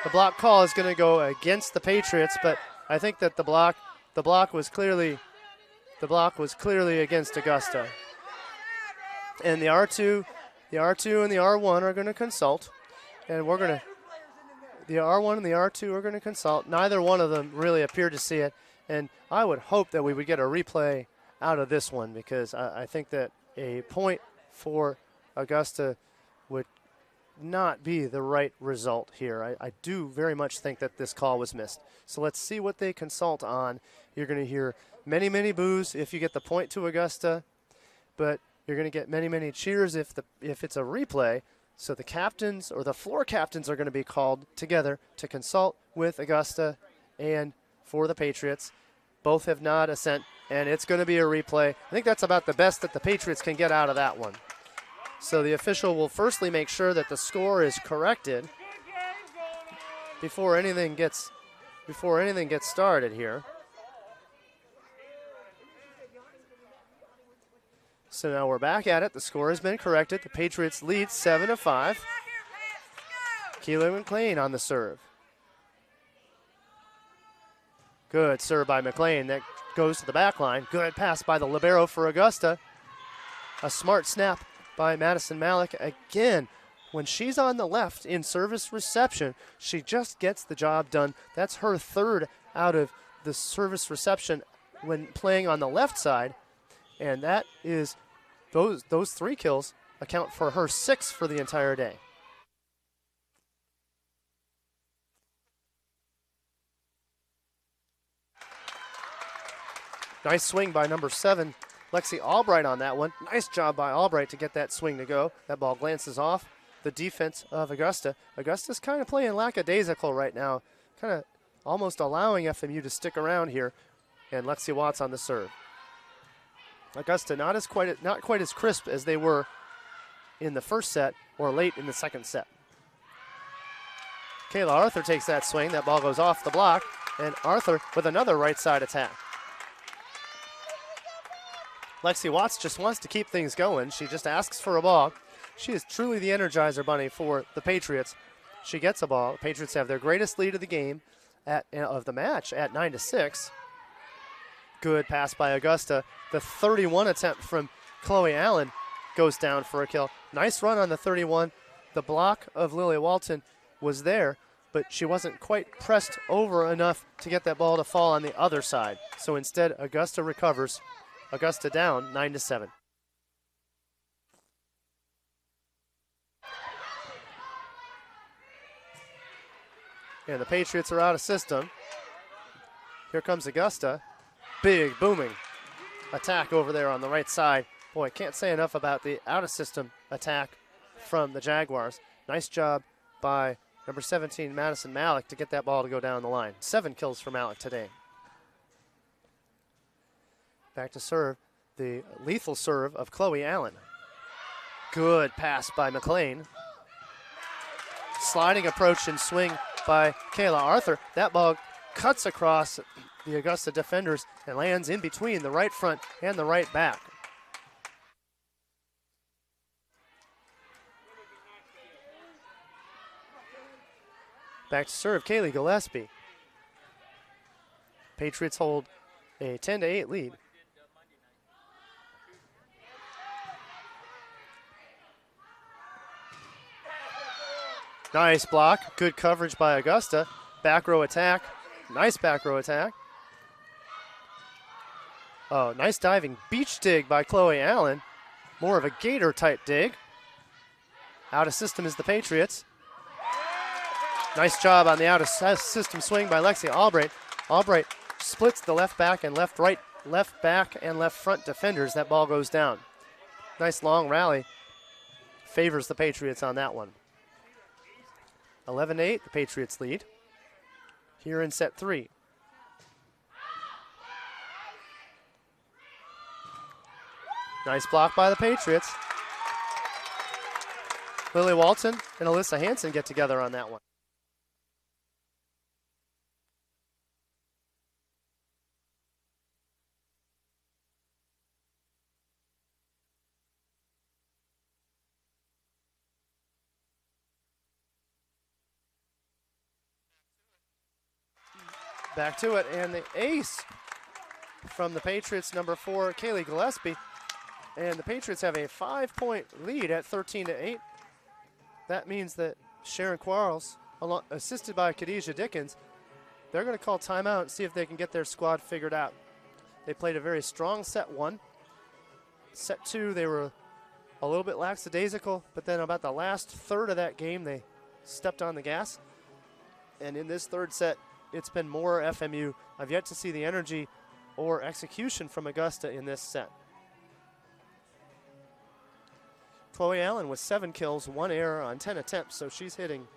the Patriots, but I think that the block was clearly against Augusta. And the R2 and the R1 are going to consult, and the R1 and the R2 are going to consult. Neither one of them really appeared to see it. And I would hope that we would get a replay out of this one, because I think that a point for Augusta would not be the right result here. I do very much think that this call was missed. So let's see what they consult on. You're going to hear many, many boos if you get the point to Augusta, but you're going to get many, many cheers if it's a replay. So the captains, or the floor captains, are going to be called together to consult with Augusta and for the Patriots. Both have not assent, and it's going to be a replay. I think that's about the best that the Patriots can get out of that one. So the official will firstly make sure that the score is corrected before anything gets started here. So now we're back at it. The score has been corrected. The Patriots lead 7-5. Keely McLean on the serve. Good serve by McLean. That goes to the back line. Good pass by the libero for Augusta. A smart snap by Madison Malik. Again, when she's on the left in service reception, she just gets the job done. That's her third out of the service reception when playing on the left side. And that is, those 3 kills account for her 6 for the entire day. Nice swing by number 7, Lexi Albright on that one. Nice job by Albright to get that swing to go. That ball glances off the defense of Augusta. Augusta's kind of playing lackadaisical right now, kind of almost allowing FMU to stick around here. And Lexi Watts on the serve. Augusta not quite as crisp as they were in the first set or late in the second set. Kayla Arthur takes that swing. That ball goes off the block, and Arthur with another right side attack. Lexi Watts just wants to keep things going. She just asks for a ball. She is truly the Energizer Bunny for the Patriots. She gets a ball. The Patriots have their greatest lead of the game, of the match, at 9-6. Good pass by Augusta. The 31 attempt from Chloe Allen goes down for a kill. Nice run on the 31. The block of Lily Walton was there, but she wasn't quite pressed over enough to get that ball to fall on the other side. So instead, Augusta recovers Augusta down 9-7. And the Patriots are out of system. Here comes Augusta. Big booming attack over there on the right side. Boy, can't say enough about the out of system attack from the Jaguars. Nice job by number 17, Madison Malik, to get that ball to go down the line. 7 kills for Malik today. Back to serve, the lethal serve of Chloe Allen. Good pass by McLean. Sliding approach and swing by Kayla Arthur. That ball cuts across the Augusta defenders and lands in between the right front and the right back. Back to serve, Kaylee Gillespie. Patriots hold a 10-8 lead. Nice block, good coverage by Augusta. Back row attack, nice back row attack. Oh, nice diving beach dig by Chloe Allen. More of a gator type dig. Out of system is the Patriots. Nice job on the out of system swing by Lexi Albright. Albright splits the left back and left back and left front defenders. That ball goes down. Nice long rally. Favors the Patriots on that one. 11-8, the Patriots lead. Here in set 3. Nice block by the Patriots. Lily Walton and Alyssa Hansen get together on that one. Back to it, and the ace from the Patriots, number 4, Kaylee Gillespie. And the Patriots have a 5-point lead at 13-8. That means that Sharon Quarles, assisted by Khadijah Dickens, they're going to call timeout and see if they can get their squad figured out. They played a very strong set 1. Set 2, they were a little bit lackadaisical, but then about the last third of that game, they stepped on the gas. And in this third set, it's been more FMU. I've yet to see the energy or execution from Augusta in this set. Chloe Allen with 7 kills, 1 error on 10 attempts, so she's hitting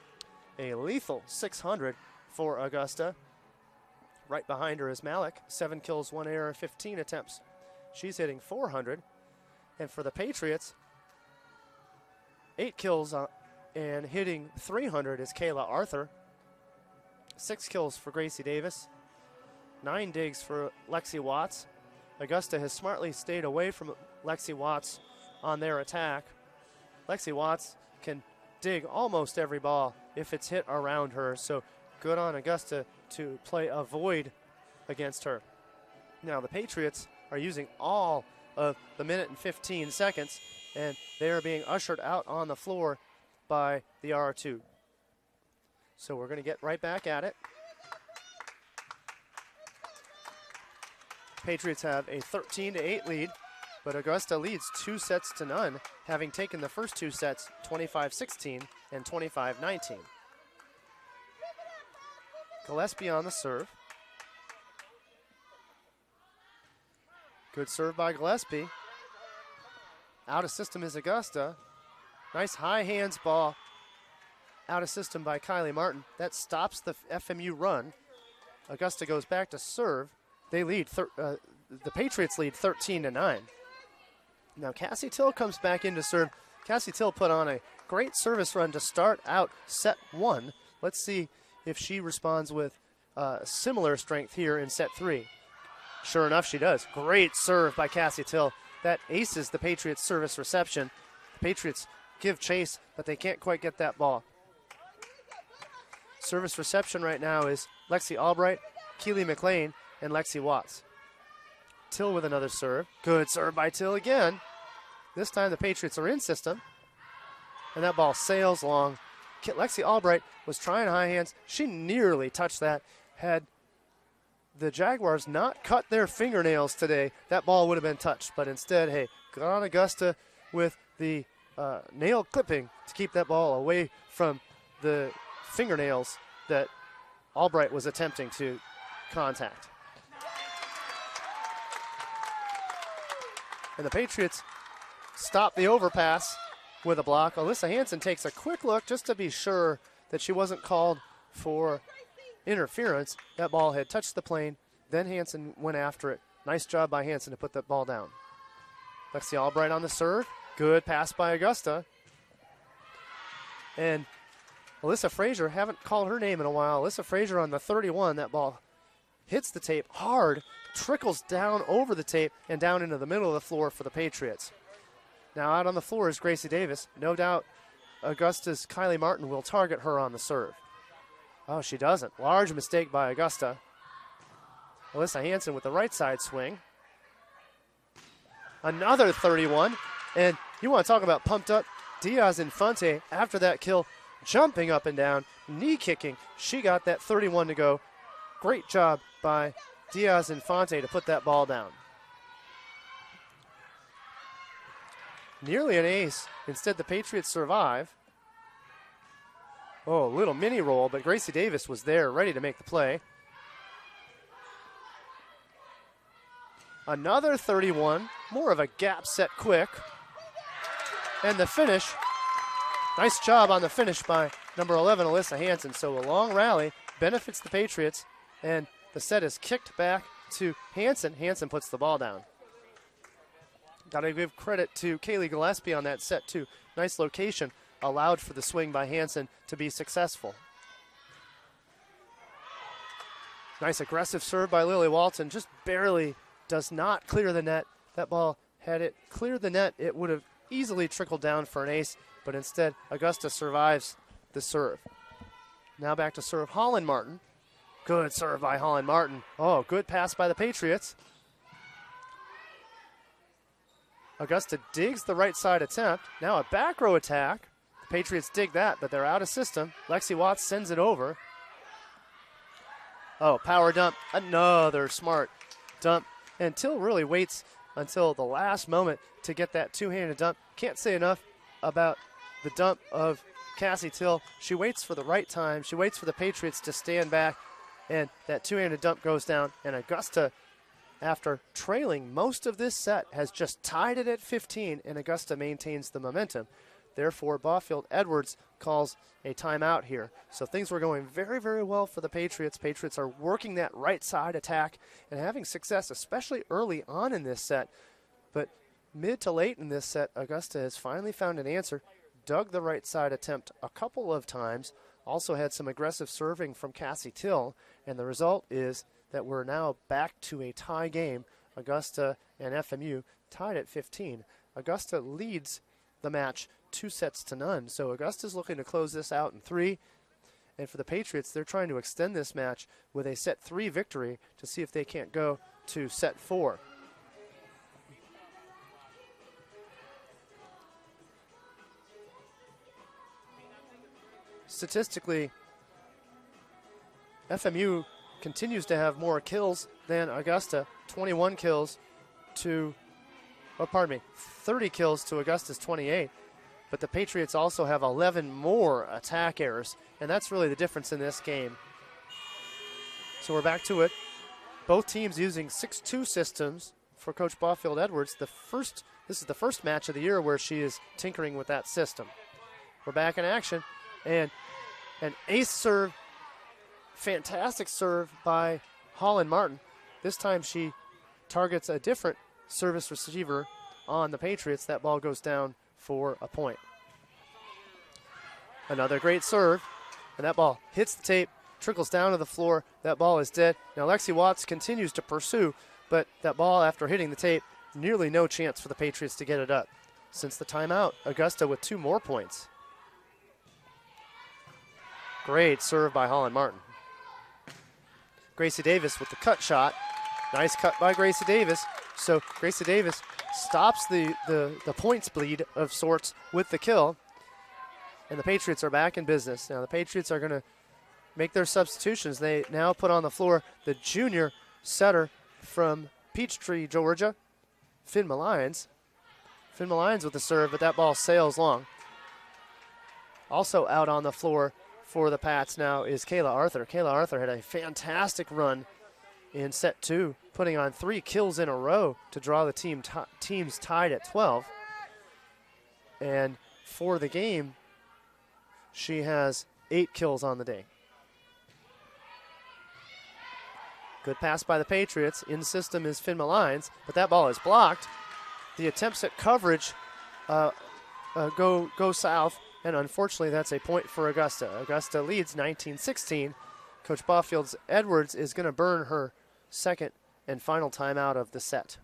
a lethal 600 for Augusta. Right behind her is Malik, 7 kills, 1 error, 15 attempts. She's hitting 400. And for the Patriots, 8 kills and hitting 300 is Kayla Arthur. 6 kills for Gracie Davis, 9 digs for Lexi Watts. Augusta has smartly stayed away from Lexi Watts on their attack. Lexi Watts can dig almost every ball if it's hit around her, so good on Augusta to play a void against her. Now the Patriots are using all of the minute and 15 seconds, and they are being ushered out on the floor by the R2. So we're going to get right back at it. Patriots have a 13-8 lead, but Augusta leads 2-0, having taken the first 2 sets 25-16 and 25-19. Gillespie on the serve. Good serve by Gillespie. Out of system is Augusta. Nice high hands ball. Out of system by Kylie Martin. That stops the FMU run. Augusta goes back to serve. They lead, the Patriots lead 13-9. Now Cassie Till comes back in to serve. Cassie Till put on a great service run to start out set 1. Let's see if she responds with similar strength here in set 3. Sure enough, she does. Great serve by Cassie Till. That aces the Patriots' service reception. The Patriots give chase, but they can't quite get that ball. Service reception right now is Lexi Albright, Keely McLean, and Lexi Watts. Till with another serve. Good serve by Till again. This time the Patriots are in system. And that ball sails long. Lexi Albright was trying high hands. She nearly touched that. Had the Jaguars not cut their fingernails today, that ball would have been touched. But instead, hey, got on Augusta with the nail clipping to keep that ball away from the fingernails that Albright was attempting to contact. And the Patriots stop the overpass with a block. Alyssa Hansen takes a quick look just to be sure that she wasn't called for interference. That ball had touched the plane. Then Hansen went after it. Nice job by Hansen to put that ball down. Lexi Albright on the serve. Good pass by Augusta. And Alyssa Frazier, haven't called her name in a while. Alyssa Frazier on the 31. That ball hits the tape hard, trickles down over the tape and down into the middle of the floor for the Patriots. Now out on the floor is Gracie Davis. No doubt Augusta's Kylie Martin will target her on the serve. Oh, she doesn't. Large mistake by Augusta. Alyssa Hansen with the right side swing. Another 31. And you want to talk about pumped up. Diaz Infante, after that kill, jumping up and down, knee kicking. She got that 31 to go. Great job by Diaz Infante to put that ball down. Nearly an ace. Instead, the Patriots survive. Oh, a little mini roll, but Gracie Davis was there, ready to make the play. Another 31, more of a gap set quick. And the finish, nice job on the finish by number 11, Alyssa Hansen. So a long rally benefits the Patriots, and the set is kicked back to Hansen. Hansen puts the ball down. Got to give credit to Kaylee Gillespie on that set, too. Nice location, allowed for the swing by Hansen to be successful. Nice aggressive serve by Lily Walton, just barely does not clear the net. That ball, had it cleared the net, it would have easily trickled down for an ace, but instead Augusta survives the serve. Now back to serve Holland Martin. Good serve by Holland Martin. Oh, good pass by the Patriots. Augusta digs the right side attempt. Now a back row attack. The Patriots dig that, but they're out of system. Lexi Watts sends it over. Oh, power dump. Another smart dump. And Till really waits until the last moment to get that two-handed dump. Can't say enough about the dump of Cassie Till. She waits for the right time. She waits for the Patriots to stand back, and that two-handed dump goes down. And Augusta, after trailing most of this set, has just tied it at 15, and Augusta maintains the momentum. Therefore, Barfield Edwards calls a timeout here. So things were going very, very well for the Patriots. Patriots are working that right side attack and having success, especially early on in this set. But mid to late in this set, Augusta has finally found an answer, dug the right side attempt a couple of times, also had some aggressive serving from Cassie Till, and the result is that we're now back to a tie game. Augusta and FMU tied at 15. Augusta leads the match 2-0. So Augusta's looking to close this out in 3. And for the Patriots, they're trying to extend this match with a set 3 victory to see if they can't go to set 4. Statistically, FMU continues to have more kills than Augusta, 21 kills to, 30 kills to Augusta's 28. But the Patriots also have 11 more attack errors, and that's really the difference in this game. So we're back to it. Both teams using 6-2 systems for Coach Barfield Edwards. This is the first match of the year where she is tinkering with that system. We're back in action, and an ace serve, fantastic serve by Holland Martin. This time she targets a different service receiver on the Patriots. That ball goes down for a point. Another great serve, and that ball hits the tape, trickles down to the floor. That ball is dead. Now Lexi Watts continues to pursue, but that ball, after hitting the tape, nearly no chance for the Patriots to get it up. Since the timeout, Augusta with 2 more points. Great serve by Holland Martin. Gracie Davis with the cut shot. Nice cut by Gracie Davis. So Gracie Davis stops the points bleed of sorts with the kill. And the Patriots are back in business. Now the Patriots are going to make their substitutions. They now put on the floor the junior setter from Peachtree, Georgia, Finn Lyons. Finn Lyons with the serve, but that ball sails long. Also out on the floor for the Pats now is Kayla Arthur. Kayla Arthur had a fantastic run in set 2, putting on 3 kills in a row to draw the teams tied at 12. And for the game, she has 8 kills on the day. Good pass by the Patriots. In system is Finn Lyons, but that ball is blocked. The attempts at coverage go south, and unfortunately that's a point for Augusta. Augusta leads 19-16. Coach Baufield Edwards is going to burn her second and final timeout of the set.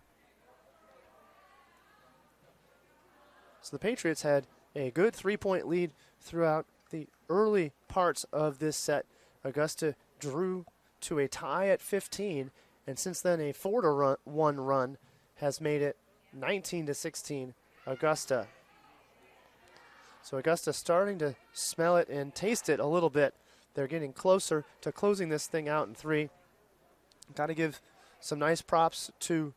So the Patriots had a good 3-point lead throughout the early parts of this set. Augusta drew to a tie at 15, and since then a 4-1 run has made it 19-16 Augusta. So Augusta starting to smell it and taste it a little bit. They're getting closer to closing this thing out in 3. Got to give some nice props to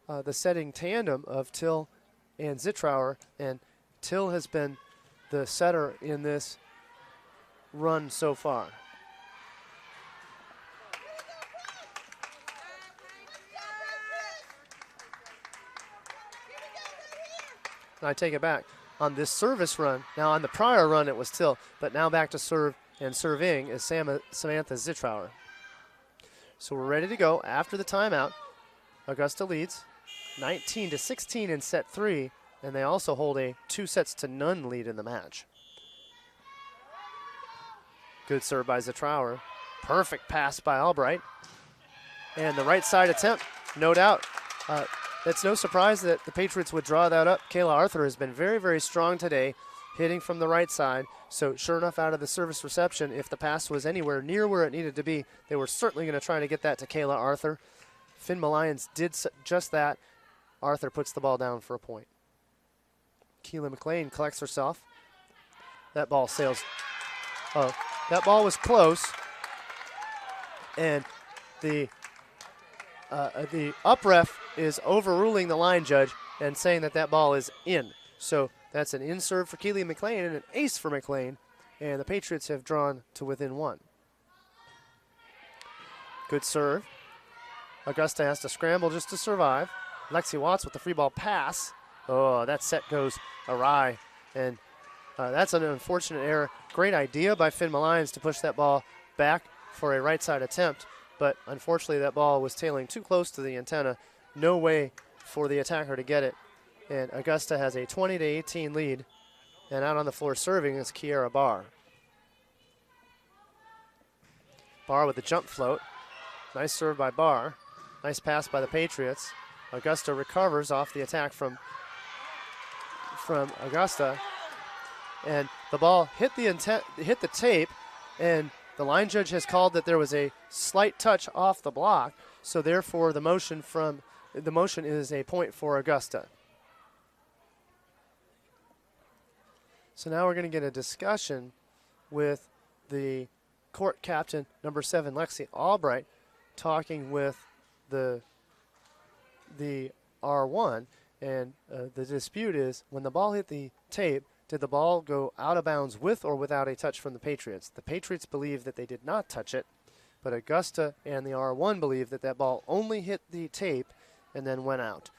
the setting tandem of Till and Zitrauer, and Till has been the setter in this run so far. And I take it back. On this service run, now on the prior run it was Till, but now back to serve and serving is Samantha Zitrauer. So we're ready to go after the timeout. Augusta leads 19-16 in set 3, and they also hold a 2-0 lead in the match. Good serve by Zitrauer. Perfect pass by Albright. And the right side attempt, no doubt. It's no surprise that the Patriots would draw that up. Kayla Arthur has been very, very strong today, hitting from the right side. So sure enough, out of the service reception, if the pass was anywhere near where it needed to be, they were certainly going to try to get that to Kayla Arthur. Finn Lyons did just that. Arthur puts the ball down for a point. Keela McLean collects herself. That ball sails. Oh, that ball was close. And the up ref is overruling the line judge and saying that that ball is in. So that's an in serve for Keely McLean and an ace for McLean, and the Patriots have drawn to within 1. Good serve. Augusta has to scramble just to survive. Lexi Watts with the free ball pass. Oh, that set goes awry, and that's an unfortunate error. Great idea by Finn Lyons to push that ball back for a right side attempt, but unfortunately that ball was tailing too close to the antenna. No way for the attacker to get it. And Augusta has a 20-18 lead. And out on the floor serving is Kiera Barr. Barr with the jump float. Nice serve by Barr. Nice pass by the Patriots. Augusta recovers off the attack from Augusta. And the ball hit the tape, and the line judge has called that there was a slight touch off the block. So therefore the motion is a point for Augusta. So now we're going to get a discussion with the court captain, number 7, Lexi Albright, talking with the R1. And the dispute is, when the ball hit the tape, did the ball go out of bounds with or without a touch from the Patriots? The Patriots believe that they did not touch it, but Augusta and the R1 believe that that ball only hit the tape and then went out.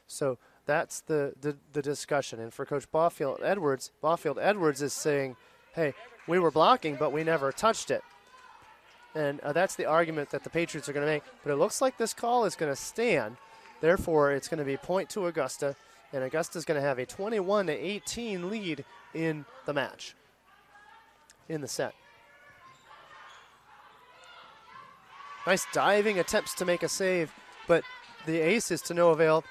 So that's the discussion. And for Coach Baufield Edwards is saying, hey, we were blocking, but we never touched it. And that's the argument that the Patriots are going to make. But it looks like this call is going to stand. Therefore, it's going to be point to Augusta, and Augusta's going to have a 21-18 lead in the match, in the set. Nice diving attempts to make a save, but the ace is to no avail.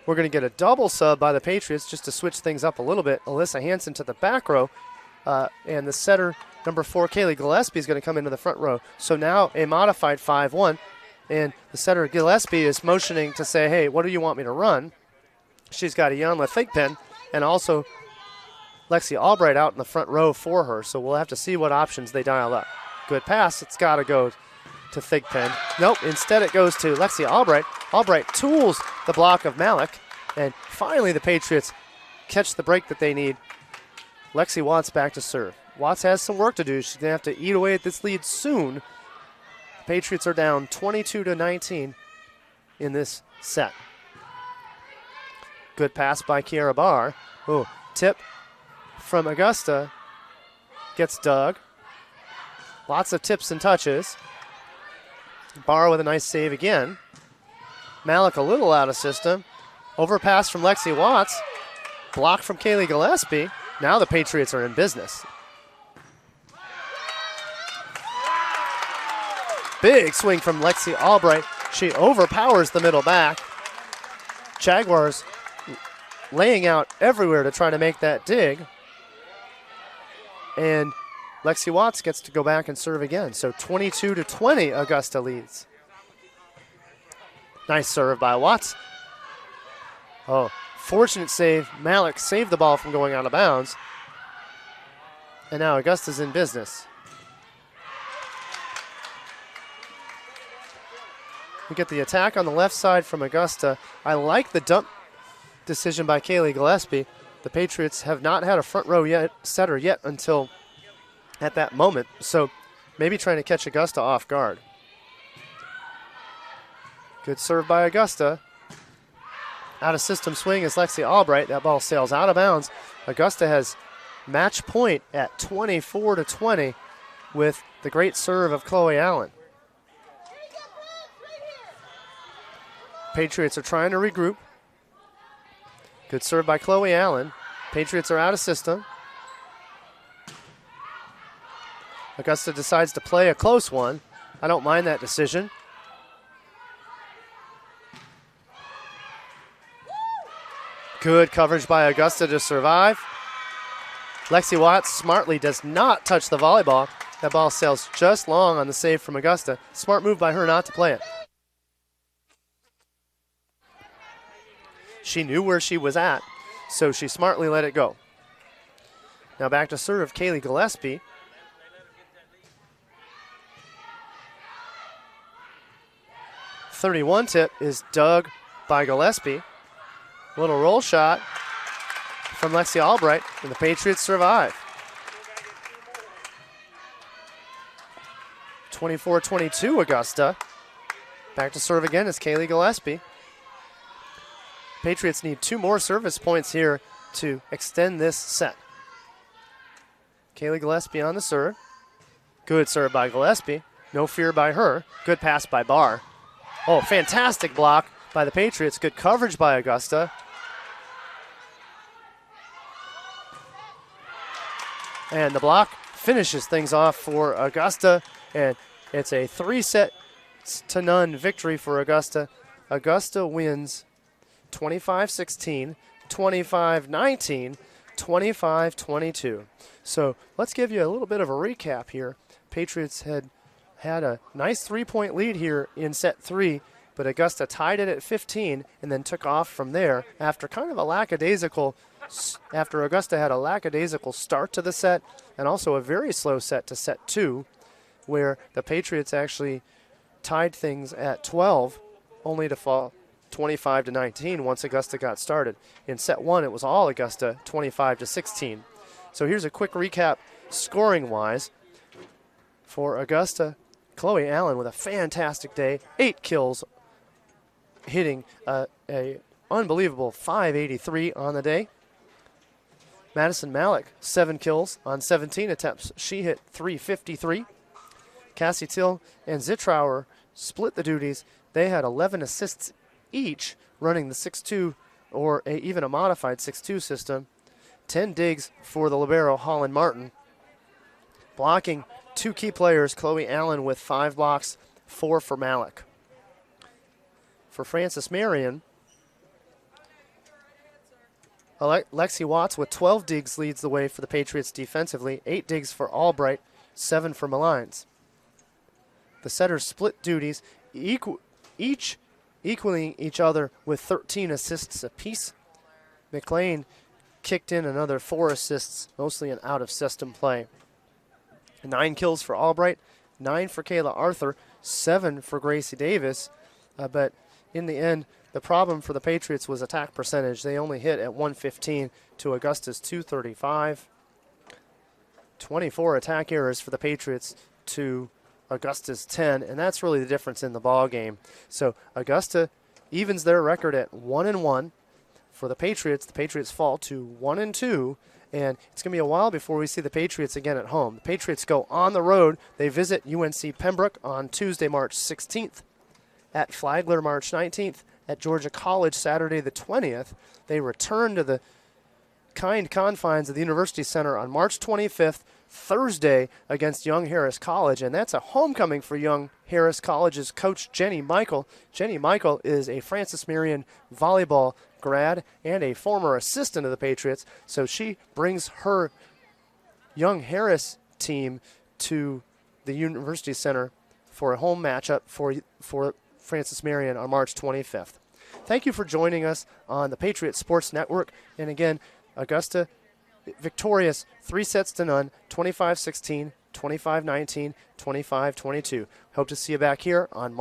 We're going to get a double sub by the Patriots just to switch things up a little bit. Alyssa Hansen to the back row, and the setter, number 4, Kaylee Gillespie, is going to come into the front row. So now a modified 5-1, and the setter, Gillespie, is motioning to say, hey, what do you want me to run? She's got a Yanla Thigpen and also Lexi Albright out in the front row for her, so we'll have to see what options they dial up. Good pass. It's got to go to Thigpen. Nope, instead it goes to Lexi Albright. Albright tools the block of Malik, and finally the Patriots catch the break that they need. Lexi Watts back to serve. Watts has some work to do. She's going to have to eat away at this lead soon. The Patriots are down 22-19 in this set. Good pass by Kiara Barr. Oh, tip from Augusta. Gets dug. Lots of tips and touches. Barr with a nice save again. Malik a little out of system. Overpass from Lexi Watts. Block from Kaylee Gillespie. Now the Patriots are in business. Big swing from Lexi Albright. She overpowers the middle back. Jaguars laying out everywhere to try to make that dig. And Lexi Watts gets to go back and serve again. So 22-20, Augusta leads. Nice serve by Watts. Oh, fortunate save. Malik saved the ball from going out of bounds. And now Augusta's in business. We get the attack on the left side from Augusta. I like the dump decision by Kaylee Gillespie. The Patriots have not had a front row setter yet until at that moment, so maybe trying to catch Augusta off guard. Good serve by Augusta. Out of system swing is Lexi Albright. That ball sails out of bounds. Augusta has match point at 24-20 with the great serve of Chloe Allen. Patriots are trying to regroup. Good serve by Chloe Allen. Patriots are out of system. Augusta decides to play a close one. I don't mind that decision. Good coverage by Augusta to survive. Lexi Watts smartly does not touch the volleyball. That ball sails just long on the save from Augusta. Smart move by her not to play it. She knew where she was at, so she smartly let it go. Now back to serve Kaylee Gillespie. .31 tip is dug by Gillespie. Little roll shot from Lexi Albright, and the Patriots survive. 24-22 Augusta. Back to serve again is Kaylee Gillespie. Patriots need 2 more service points here to extend this set. Kaylee Gillespie on the serve. Good serve by Gillespie. No fear by her. Good pass by Barr. Oh, fantastic block by the Patriots. Good coverage by Augusta. And the block finishes things off for Augusta, and it's a 3-0 victory for Augusta. Augusta wins 25-16, 25-19, 25-22. So let's give you a little bit of a recap here. Patriots had a nice 3-point lead here in set 3, but Augusta tied it at 15 and then took off from there after after Augusta had a lackadaisical start to the set and also a very slow set to set 2, where the Patriots actually tied things at 12, only to fall 25-19 once Augusta got started. In set 1, it was all Augusta, 25-16. So here's a quick recap scoring-wise. For Augusta, Chloe Allen with a fantastic day, 8 kills, hitting a unbelievable .583 on the day. Madison Malik, 7 kills on 17 attempts. She hit .353. Cassie Till and Zitrauer split the duties. They had 11 assists each, running the 6-2 or even a modified 6-2 system. 10 digs for the libero, Holland Martin. Blocking 2 key players, Chloe Allen with 5 blocks, 4 for Malik. For Frances Marion, Lexi Watts with 12 digs leads the way for the Patriots defensively. 8 digs for Albright, 7 for Malines. The setters split duties, each equaling each other with 13 assists apiece. McLean kicked in another 4 assists, mostly in out-of-system play. 9 kills for Albright, 9 for Kayla Arthur, 7 for Gracie Davis. But in the end, the problem for the Patriots was attack percentage. They only hit at 115 to Augusta's 235. 24 attack errors for the Patriots to Augusta's 10, and that's really the difference in the ball game. So Augusta evens their record at 1-1. For the Patriots fall to 1-2, and it's going to be a while before we see the Patriots again at home. The Patriots go on the road. They visit UNC Pembroke on Tuesday, March 16th, at Flagler March 19th, at Georgia College Saturday the 20th. They return to the kind confines of the University Center on March 25th, Thursday, against Young Harris College, and that's a homecoming for Young Harris College's coach, Jenny Michael. Jenny Michael is a Francis Marion volleyball grad and a former assistant of the Patriots, so she brings her Young Harris team to the University Center for a home matchup for Francis Marion on March 25th. Thank you for joining us on the Patriots Sports Network, and again, Augusta victorious 3-0, 25-16, 25-19, 25-22. Hope to see you back here on March